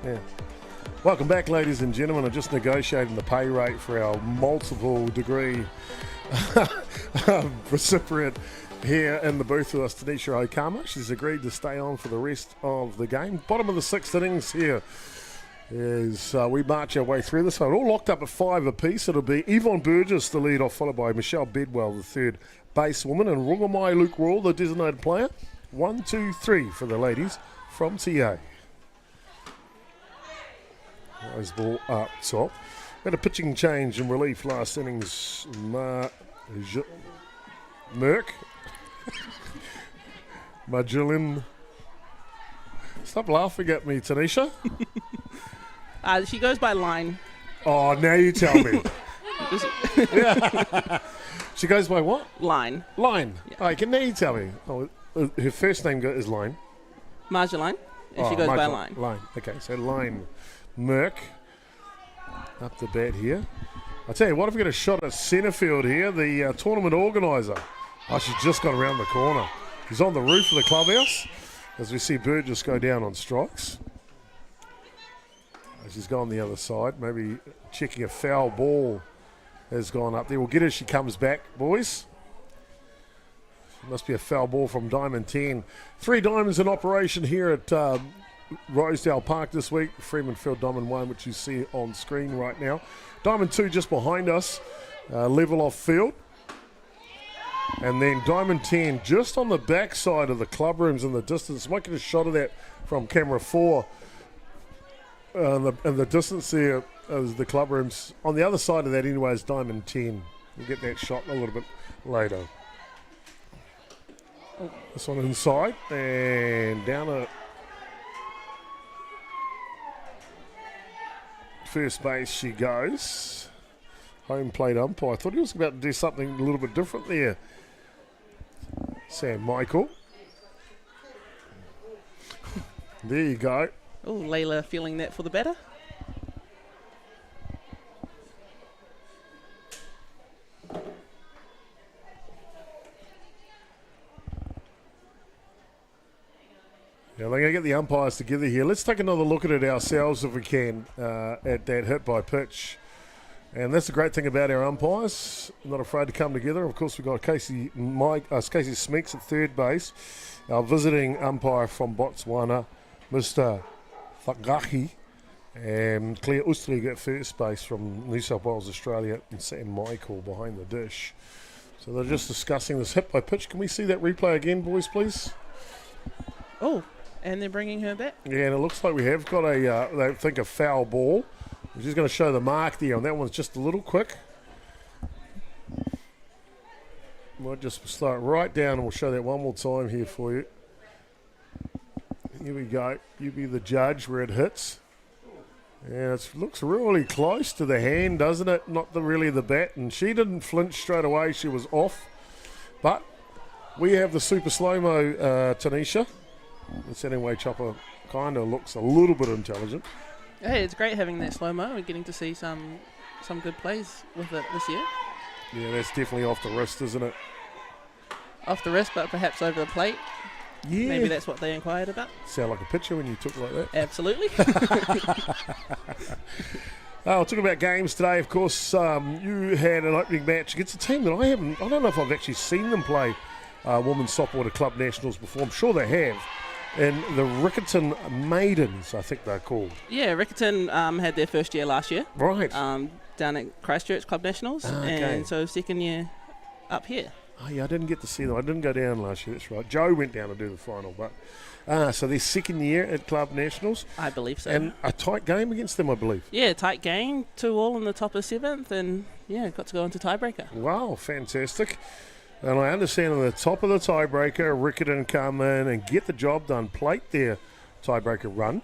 Yeah. Welcome back, ladies and gentlemen. I'm just negotiating the pay rate for our multiple degree recipient here in the booth with us, Tanisha Okama. She's agreed to stay on for the rest of the game. Bottom of the sixth innings here is we march our way through this one. All locked up at 5 apiece. It'll be Yvonne Burgess, the lead off, followed by Michelle Bedwell, the third basewoman, and Rungamai Luke Royal, the designated player. 1, 2, 3 for the ladies from TA. Nice ball up top. Had a pitching change in relief last innings. Merck. Majulin. Stop laughing at me, Tanisha. She goes by line. Oh, now you tell me. Yeah. She goes by what? Line. Line. Yeah. Oh, now you tell me. Oh, her first name is Line. Marjaline. And she goes by line. Line. Okay, so Line. Merck up the bat here. I tell you what, if we get a shot at centre field here, the tournament organiser. Oh, she's just got around the corner. He's on the roof of the clubhouse as we see Burgess go down on strikes. She's gone the other side, maybe checking a foul ball has gone up there. We'll get her as she comes back, boys. Must be a foul ball from Diamond 10. 3 diamonds in operation here at Rosedale Park this week. Freeman Field Diamond 1, which you see on screen right now. Diamond 2 just behind us, level off field. And then Diamond 10 just on the back side of the club rooms in the distance. Might get a shot of that from camera 4. And the distance there is the club rooms. On the other side of that anyway is Diamond 10. We'll get that shot a little bit later. This one inside and down a first base she goes. Home plate umpire. I thought he was about to do something a little bit different there. Sam Michael. There you go. Oh, Layla feeling that for the batter. Yeah, they're going to get the umpires together here. Let's take another look at it ourselves if we can at that hit by pitch. And that's the great thing about our umpires. Not afraid to come together. Of course, we've got Casey Smeeks at third base. Our visiting umpire from Botswana, Mr. Thagahi. And Claire Ustrig at first base from New South Wales, Australia. And Sam Michael behind the dish. So they're just discussing this hit by pitch. Can we see that replay again, boys, please? Oh, and they're bringing her back. Yeah, and it looks like we have got I think, a foul ball. We're just going to show the mark there, and that one's just a little quick. Might just start right down, and we'll show that one more time here for you. Here we go. You be the judge where it hits. Yeah, it looks really close to the hand, doesn't it? Not really the bat. And she didn't flinch straight away. She was off. But we have the super slow-mo, Tanisha. This anyway, Chopper kind of looks a little bit intelligent. Hey, it's great having that slow-mo. We're getting to see some good plays with it this year. Yeah, that's definitely off the wrist, isn't it? Off the wrist, but perhaps over the plate. Yeah. Maybe that's what they inquired about. Sound like a picture when you took like that. Absolutely. I'll talk about games today. Of course, you had an opening match against a team that I don't know if I've actually seen them play Women's Softball at Club Nationals before. I'm sure they have. And the Riccarton Maidens, I think they're called. Yeah, Riccarton had their first year last year. Right. Down at Christchurch Club Nationals. Okay. And so second year up here. Oh, yeah, I didn't get to see them. I didn't go down last year, that's right. Joe went down to do the final, but... so their second year at Club Nationals. I believe so. And a tight game against them, I believe. Yeah, tight game, 2-2 in the top of 7th, and yeah, got to go into tiebreaker. Wow, fantastic. And I understand on the top of the tiebreaker, Riccarton come in and get the job done, plate their tiebreaker run.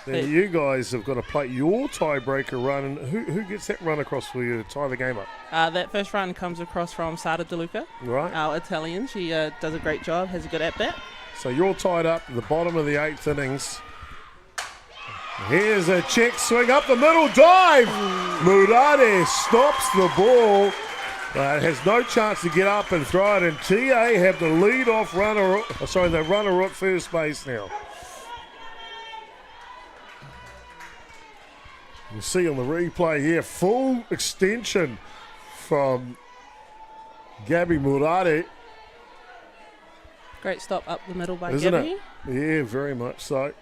Then you guys have got to plate your tiebreaker run, and who gets that run across for you to tie the game up? That first run comes across from Sara De Luca, Right. our Italian. She does a great job, has a good at-bat. So you're tied up at the bottom of the 8th innings. Here's a check swing up the middle, dive! Murade stops the ball, but has no chance to get up and throw it, and TA have the lead-off runner, the runner at first base now. You see on the replay here, full extension from Gabby Murade. Great stop up the middle by Isn't Gabby. it? Yeah, very much so.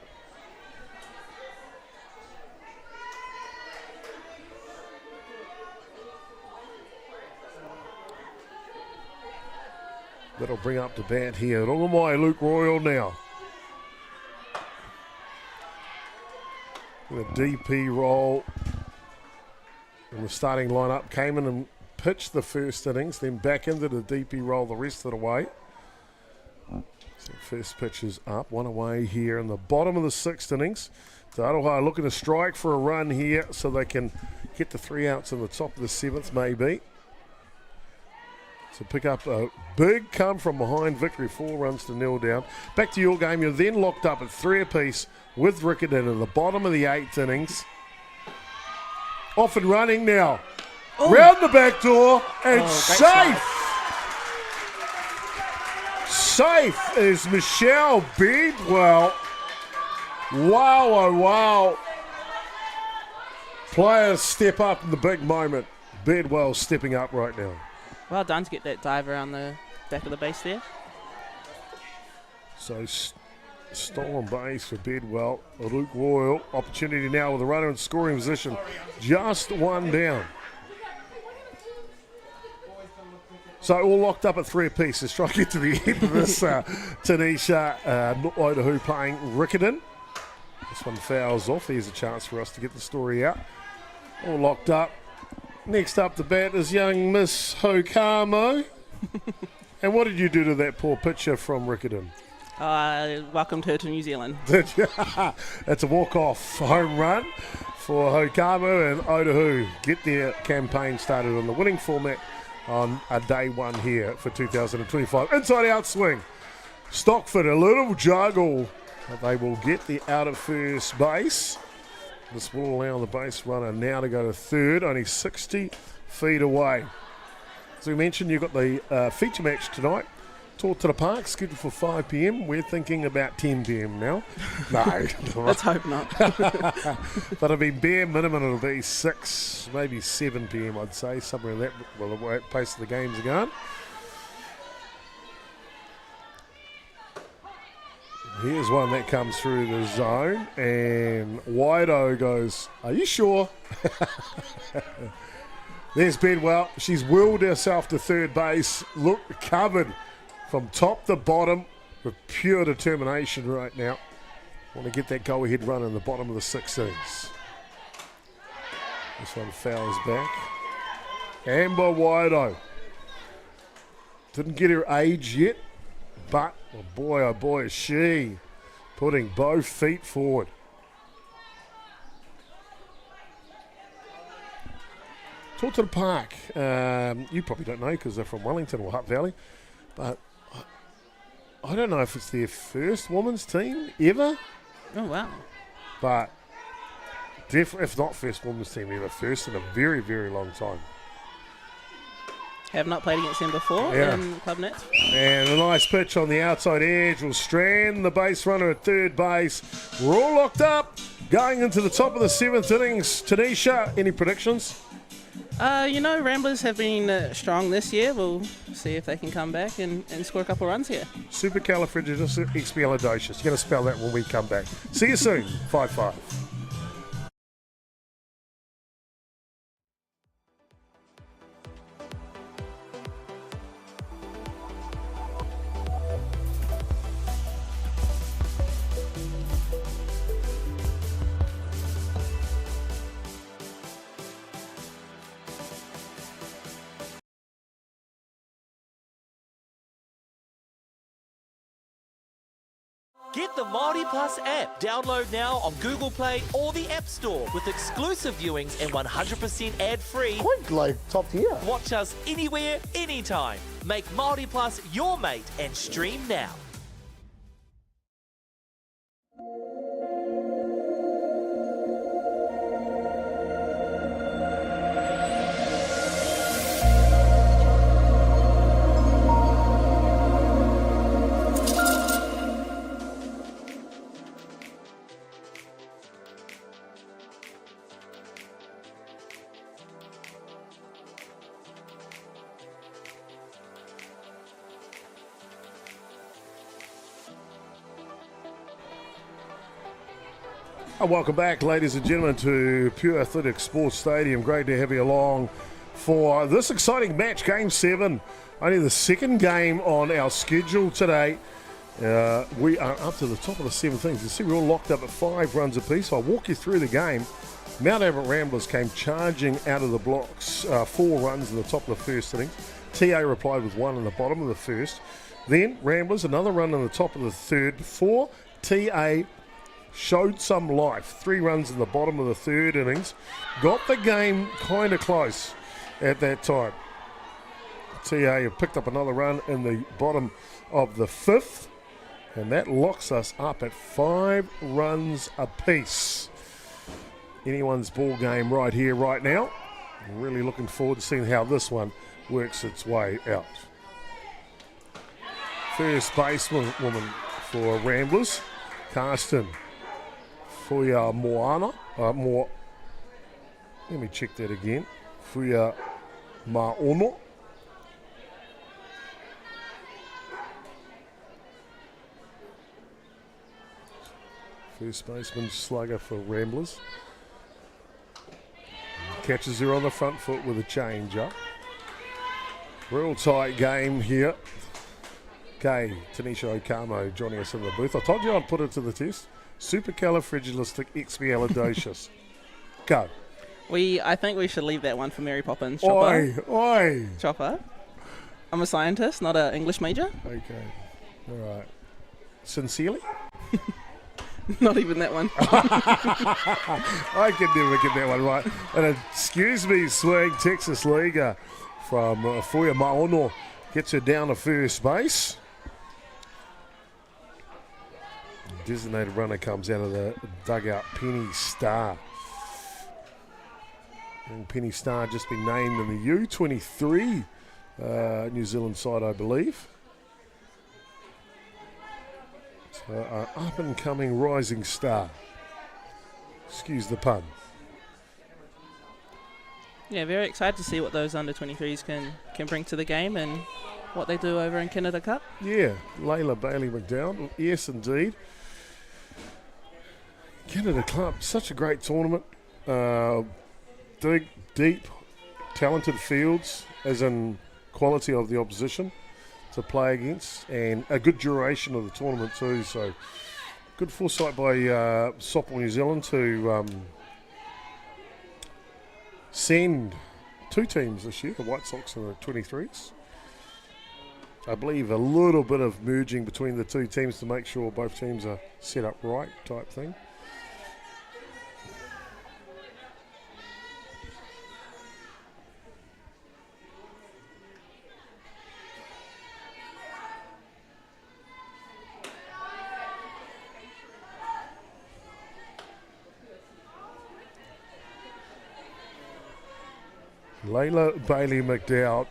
That'll bring up the bat here. Rongamai, Luke Royal now. The DP roll in the starting lineup came in and pitched the first innings, then back into the DP roll the rest of the way. So first pitch is up, one away here in the bottom of the 6th innings. So Aroha looking to strike for a run here so they can get the 3 outs in the top of the 7th maybe. So pick up a big come from behind victory, 4 runs to 0 down. Back to your game, you're then locked up at 3 apiece with Riccarton in the bottom of the 8th innings. Off and running now. Ooh. Round the back door and safe. Safe is Michelle Bedwell. Wow, oh wow. Players step up in the big moment. Bedwell stepping up right now. Well done to get that dive around the back of the base there. So stolen base for Bedwell. Luke Royal. Opportunity now with a runner in scoring position. Just one down. So all locked up at 3 apiece. Let's try to get to the end of this. Tanisha Otahu playing Riccarton. This one fouls off. Here's a chance for us to get the story out. All locked up. Next up the bat is young Miss Hokamo. And what did you do to that poor pitcher from Riccarton? Welcomed her to New Zealand. That's a walk-off home run for Hokamo and Otahu. Get their campaign started on the winning format on a day 1 here for 2025. Inside-out swing. Stockford, a little juggle. But they will get the out of first base. This will allow the base runner now to go to 3rd, only 60 feet away. As we mentioned, you've got the feature match tonight. Talk to the Park, scheduled for 5 p.m. We're thinking about 10 p.m. now. No. Let's hope not. But it'll be bare minimum, it'll be 6, maybe 7 p.m. I'd say, somewhere in that, well, the pace of the games are going. Here's one that comes through the zone, and Wido goes, "Are you sure?" There's Bedwell. She's willed herself to 3rd base. Look, covered from top to bottom with pure determination right now. Want to get that go-ahead run in the bottom of the 6th innings. This one fouls back. Amber Wido. Didn't get her age yet, but oh boy, is she putting both feet forward. Talk to the Park. You probably don't know because they're from Wellington or Hutt Valley, but I don't know if it's their first women's team ever. Oh, wow. But if not first women's team ever, first in a very, very long time. Have not played against them before in Club Nets. And a nice pitch on the outside edge will strand the base runner at 3rd base. We're all locked up. Going into the top of the 7th innings. Tanisha, any predictions? Ramblers have been strong this year. We'll see if they can come back and score a couple runs here. Supercalifragilisticexpialidocious. You're going to spell that when we come back. See you soon. 5-5. Get the Māori Plus app. Download now on Google Play or the App Store with exclusive viewings and 100% ad-free. Quite like top tier. Watch us anywhere, anytime. Make Māori Plus your mate and stream now. Welcome back, ladies and gentlemen, to Pure Athletic Sports Stadium. Great to have you along for this exciting match, Game 7. Only the second game on our schedule today. We are up to the top of the 7th innings. You see, we're all locked up at 5 runs apiece. I'll walk you through the game. Mount Everett Ramblers came charging out of the blocks, 4 runs in the top of the first innings. TA replied with 1 in the bottom of the first. Then Ramblers, another run in the top of the third before TA showed some life. 3 runs in the bottom of the third innings. Got the game kind of close at that time. TA have picked up another run in the bottom of the 5th, and that locks us up at 5 runs apiece. Anyone's ball game right here, right now. Really looking forward to seeing how this one works its way out. First baseman woman for Ramblers, Karsten Fuya Moana. Let me check that again. Fuya Maono. First baseman slugger for Ramblers. Catches her on the front foot with a change-up. Real tight game here. Okay, Tanisha Okamo joining us in the booth. I told you I'd put it to the test. Supercalifragilisticexpialidocious. Go. I think we should leave that one for Mary Poppins. Chopper. Oi. Chopper. I'm a scientist, not an English major. Okay. All right. Sincerely? Not even that one. I can never get that one right. And excuse me, swing Texas Liga from Fuya Maono gets her down to first base. Designated runner comes out of the dugout, Penny Starr. And Penny Starr just been named in the U23 New Zealand side, I believe. So up and coming rising star. Excuse the pun. Yeah, very excited to see what those under-23s can bring to the game and what they do over in Canada Cup. Yeah, Layla Bailey McDowell. Yes, indeed. Canada Club, such a great tournament. Deep, talented fields, as in quality of the opposition to play against, and a good duration of the tournament too. So, good foresight by Softball New Zealand to send 2 teams this year, the White Sox and the 23s. I believe a little bit of merging between the 2 teams to make sure both teams are set up right, type thing. Layla Bailey McDowell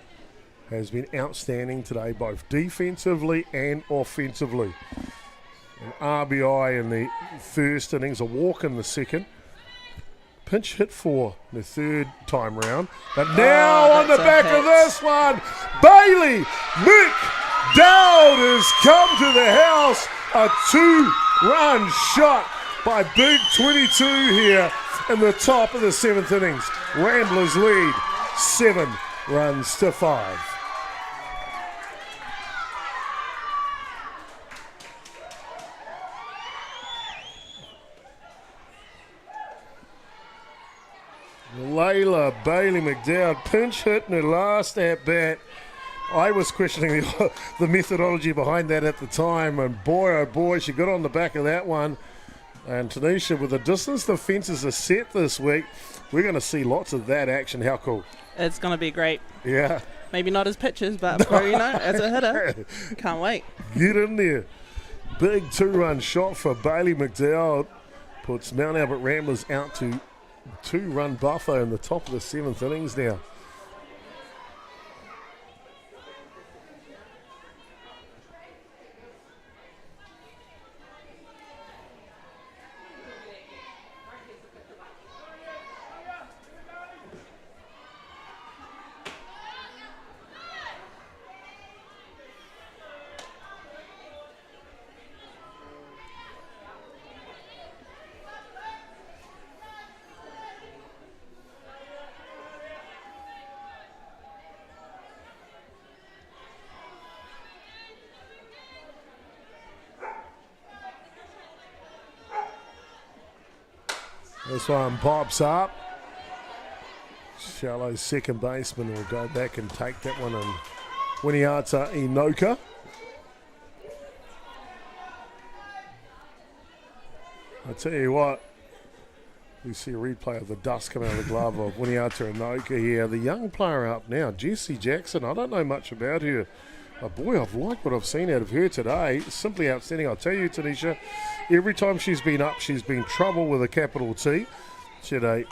has been outstanding today, both defensively and offensively. An RBI in the first innings, a walk in the second. Pinch hit for the third time round. But now on the back of this one, Bailey McDowell has come to the house. A 2-run shot by Big 22 here in the top of the 7th innings. Ramblers lead 7 runs to 5. Layla Bailey McDowell pinch hit in her last at bat I was questioning the methodology behind that at the time, and boy, oh boy, she got on the back of that one. And Tanisha, with the distance the fences are set this week, we're going to see lots of that action. How cool. It's going to be great. Yeah. Maybe not as pitches, but for, as a hitter, can't wait. Get in there. Big 2-run shot for Bailey McDowell. Puts Mount Albert Ramblers out to 2-run buffer in the top of the 7th innings now. This one pops up. Shallow second baseman will go back and take that one, and Winiata Inoka. I tell you what, we see a replay of the dust come out of the glove of Winiata Inoka here. The young player up now, Jessie Jackson. I don't know much about her. Oh boy, I've liked what I've seen out of her today. Simply outstanding. I'll tell you, Tanisha, every time she's been up, she's been trouble with a capital T. She had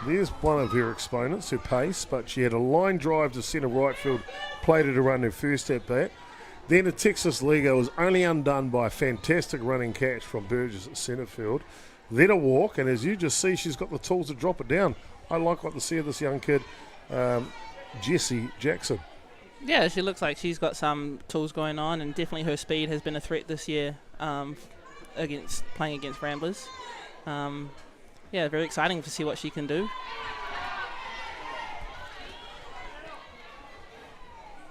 there's one of her exponents, her pace, but she had a line drive to centre right field, plated to run her first at bat. Then a Texas Leaguer was only undone by a fantastic running catch from Burgess at centre field. Then a walk, and as you just see, she's got the tools to drop it down. I like what to see of this young kid, Jessie Jackson. Yeah, she looks like she's got some tools going on, and definitely her speed has been a threat this year playing against Ramblers. Yeah, very exciting to see what she can do.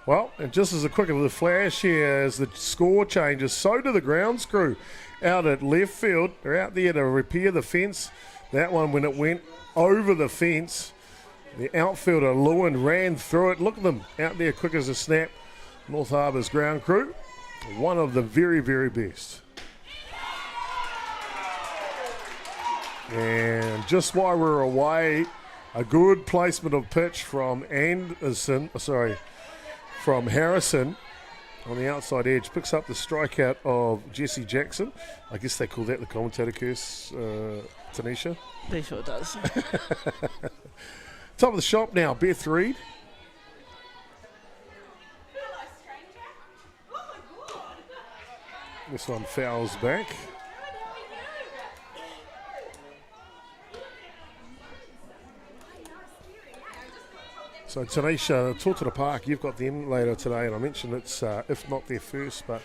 Well, and just as a quick of a flash here, as the score changes, so do the grounds crew out at left field. They're out there to repair the fence. That one, when it went over the fence, the outfielder Lewin ran through it. Look at them out there quick as a snap. North Harbour's ground crew, one of the very, very best. And just while we're away, a good placement of pitch from Harrison on the outside edge. Picks up the strikeout of Jessie Jackson. I guess they call that the commentator curse, Tanisha. They sure does. Top of the shop now, Beth Reed. This one fouls back. So Tanisha, talk to the park. You've got them later today, and I mentioned it's, if not their first, but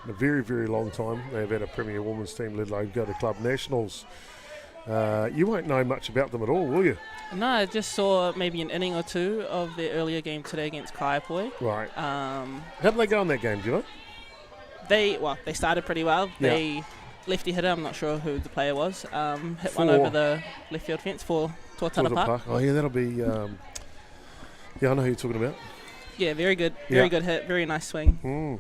in a very, very long time, they've had a Premier Women's team led by Go to Club Nationals. You won't know much about them at all, will you? No, I just saw maybe an inning or two of their earlier game today against Kaiapoi. Right. How did they go in that game, do you know? They started pretty well. Yeah. They lefty hitter, I'm not sure who the player was, hit one over the left field fence for Tuatara Park. Oh, yeah, that'll be... yeah, I know who you're talking about. Yeah, very good. Very good hit. Very nice swing. Mm.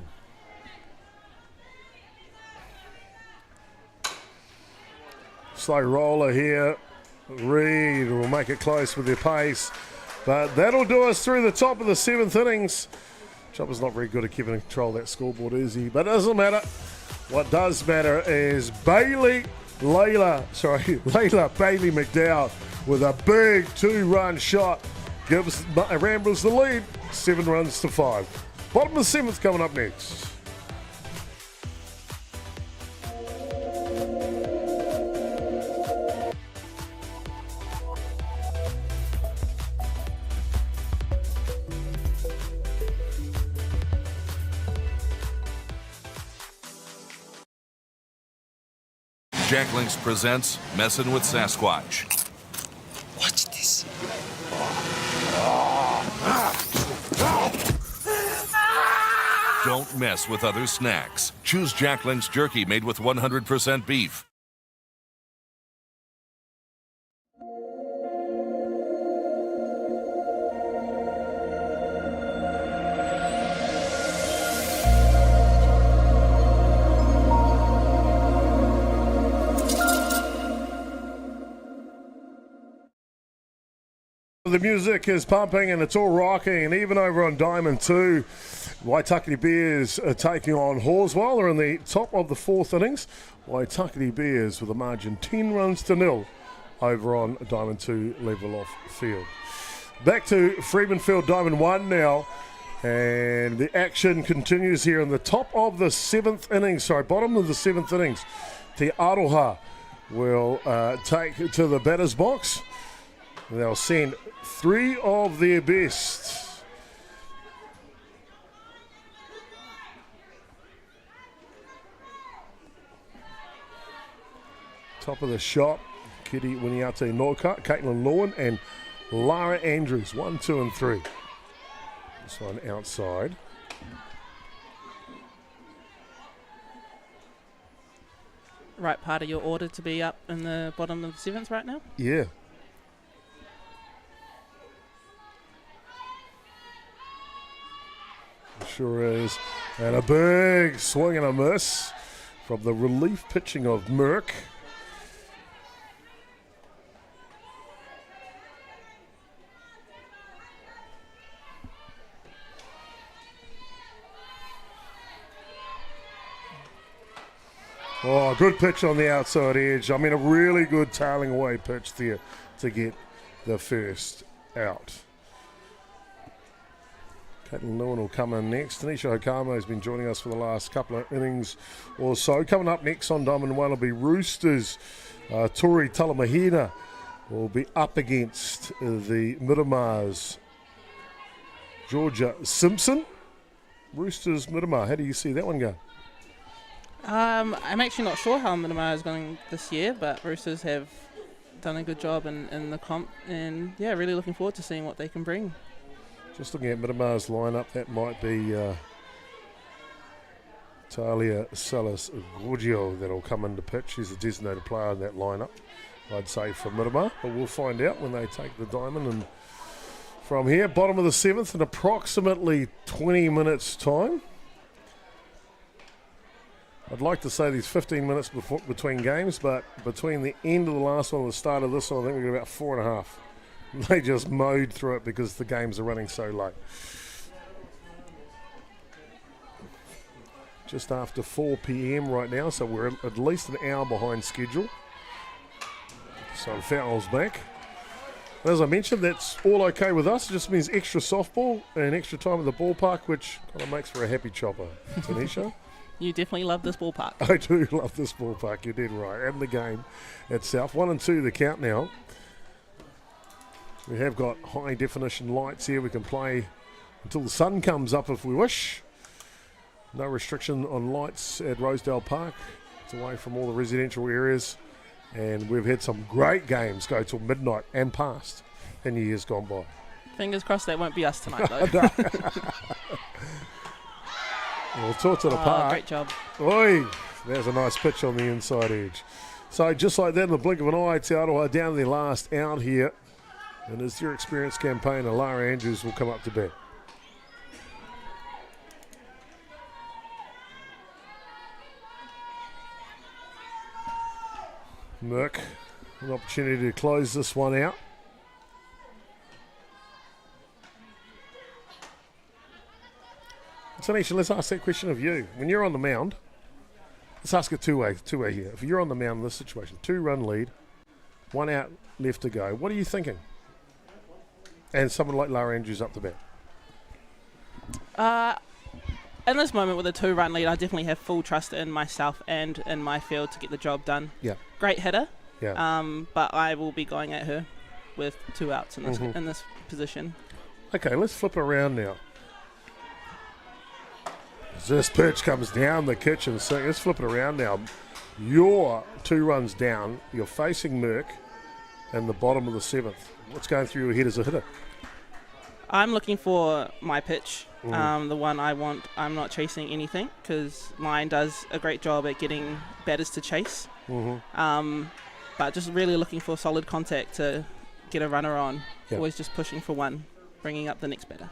Slow roller here. Reed will make it close with their pace. But that'll do us through the top of the 7th innings. Chopper's not very good at keeping control of that scoreboard, is he? But it doesn't matter. What does matter is Layla Bailey McDowell with a big 2-run shot. Gives Ramblers the lead, 7 runs to 5. Bottom of the 7th coming up next. Jack Links presents Messin' with Sasquatch. Watch this. Don't mess with other snacks. Choose Jack Links jerky made with 100% beef. the music is pumping and it's all rocking. And even over on Diamond 2, Waitakere Bears are taking on Horswell. They're in the top of the fourth innings. Waitakere Bears with a margin 10 runs to nil over on Diamond 2 level off field. Back to Freemanfield Diamond 1 now. And the action continues here in the top of the seventh innings. Bottom of the seventh innings. Te Aroha will take to the batter's box. They'll send three of their best. Top of the shot, Kiri Winiate Norka, Caitlin Lawn, and Lara Andrews, 1, 2, and 3. This one outside. Right part of your order to be up in the bottom of the seventh right now? Yeah. It sure is. And a big swing and a miss from the relief pitching of Merck. Oh, good pitch on the outside edge. I mean, a really good tailing away pitch there to get the first out. Caitlin Lewin will come in next. Tanisha Hokamo has been joining us for the last couple of innings or so. Coming up next on Diamond 1 will be Roosters. Tori Talamahina will be up against the Miramars. Georgia Simpson. Roosters Miramar. How do you see that one go? I'm actually not sure how Miramar is going this year, but Roosters have done a good job in the comp, and yeah, really looking forward to seeing what they can bring. Just looking at Miramar's lineup, that might be Talia Salas Gorgio that'll come into pitch. She's a designated player in that lineup, I'd say, for Miramar, but we'll find out when they take the diamond. And from here, bottom of the seventh in approximately 20 minutes' time. I'd like to say there's 15 minutes between games, but between the end of the last one and the start of this one, I think we've got about 4.5. They just mowed through it because the games are running so late. Just after 4 p.m. right now, so we're at least an hour behind schedule. So fouls back. As I mentioned, that's all okay with us. It just means extra softball and extra time at the ballpark, which kind of makes for a happy chopper. Tanisha? You definitely love this ballpark. I do love this ballpark, you did right. And the game itself. 1 and 2 the count now. We have got high definition lights here. We can play until the sun comes up if we wish. No restriction on lights at Rosedale Park. It's away from all the residential areas. And we've had some great games go till midnight and past in years gone by. Fingers crossed that won't be us tonight, though. We'll talk to the park. Great job. Oi, there's a nice pitch on the inside edge. So just like that, in the blink of an eye, Te Aroha down to their last out here. And as their experienced campaigner, Lara Andrews will come up to bat. Merck, an opportunity to close this one out. Tanisha, let's ask that question of you. When you're on the mound, let's ask it two-way here. If you're on the mound in this situation, 2-run lead, 1 out left to go, what are you thinking? And someone like Lara Andrews up the bat. In this moment with a 2-run lead, I definitely have full trust in myself and in my field to get the job done. Yeah. Great hitter. Yeah. But I will be going at her with 2 outs in this position. Okay, let's flip it around now. As this pitch comes down the kitchen sink, let's flip it around now. You're 2 runs down. You're facing Merck in the bottom of the 7th. What's going through your head as a hitter? I'm looking for my pitch, the one I want. I'm not chasing anything because Lion does a great job at getting batters to chase. But just really looking for solid contact to get a runner on. Yep. Always just pushing for one, bringing up the next batter.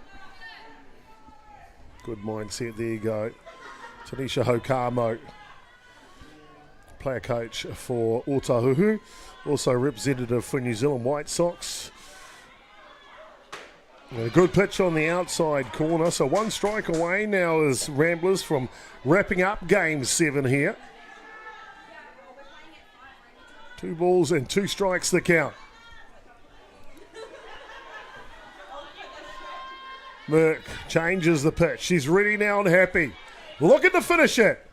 Good mindset. There you go. Tanisha Hokamo, player coach for Otahuhu, also representative for New Zealand White Sox. And a good pitch on the outside corner. So 1 strike away now is Ramblers from wrapping up game 7 here. 2 balls and 2 strikes the count. Merck changes the pitch. She's ready now and happy. Looking to finish it.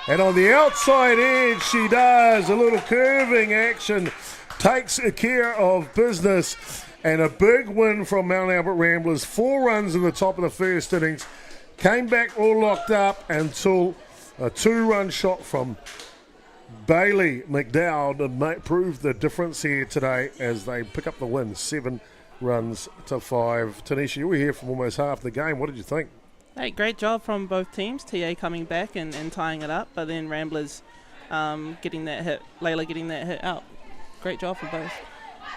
And on the outside edge, she does. A little curving action. Takes care of business. And a big win from Mount Albert Ramblers. 4 runs in the top of the first innings. Came back all locked up until a 2-run shot from Bailey McDowd proved the difference here today as they pick up the win. 7 runs to 5. Tanisha, you were here from almost half the game. What did you think? Hey, great job from both teams. TA coming back and tying it up, but then Ramblers getting that hit, Layla getting that hit out. Great job for both.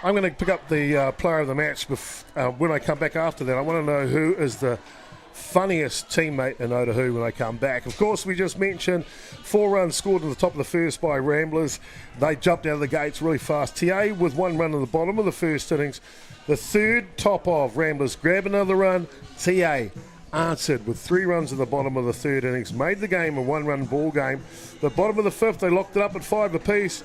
I'm going to pick up the player of the match when I come back after that. I want to know who is the funniest teammate in Otahu when I come back. Of course, we just mentioned 4 runs scored in the top of the first by Ramblers. They jumped out of the gates really fast. TA with 1 run in the bottom of the first innings. The third top of Ramblers grab another run. TA answered with 3 runs in the bottom of the third innings. Made the game a 1-run ball game. The bottom of the 5th, they locked it up at 5 apiece.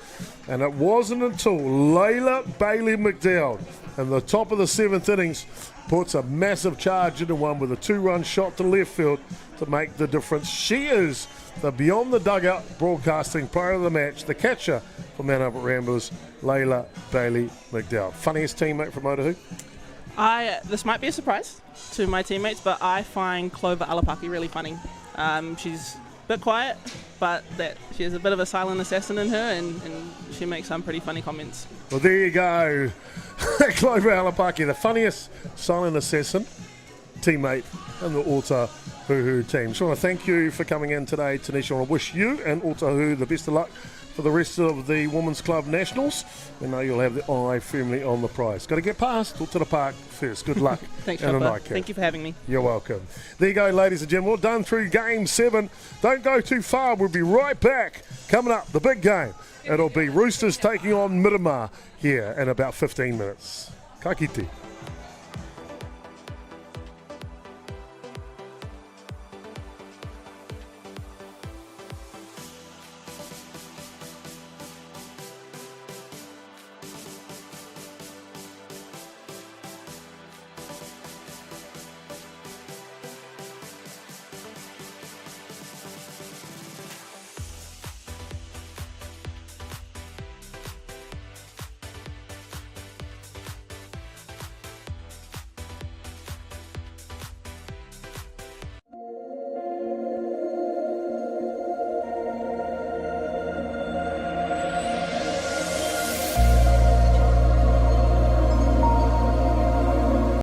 And it wasn't until Layla Bailey McDowd in the top of the 7th innings puts a massive charge into one with a 2-run shot to left field to make the difference. She is the Beyond the Dugout broadcasting player of the match, the catcher for Mount Albert Ramblers, Layla Bailey McDowd. Funniest teammate from Otahu? This might be a surprise to my teammates, but I find Clover Alapaki really funny. She's a bit quiet, but she has a bit of a silent assassin in her, and she makes some pretty funny comments. Well, there you go. Clover Alapaki, the funniest silent assassin teammate in the Otahuhu team. Just want to thank you for coming in today, Tanisha. I want to wish you and Otahuhu the best of luck for the rest of the Women's Club Nationals. We know you'll have the eye firmly on the prize. Got to get past to the park first. Good luck. Thanks, and Papa. Thank you for having me. You're welcome. There you go, ladies and gentlemen. We're done through game 7. Don't go too far. We'll be right back. Coming up, the big game. It'll be Roosters taking on Miramar here in about 15 minutes. Ka kite.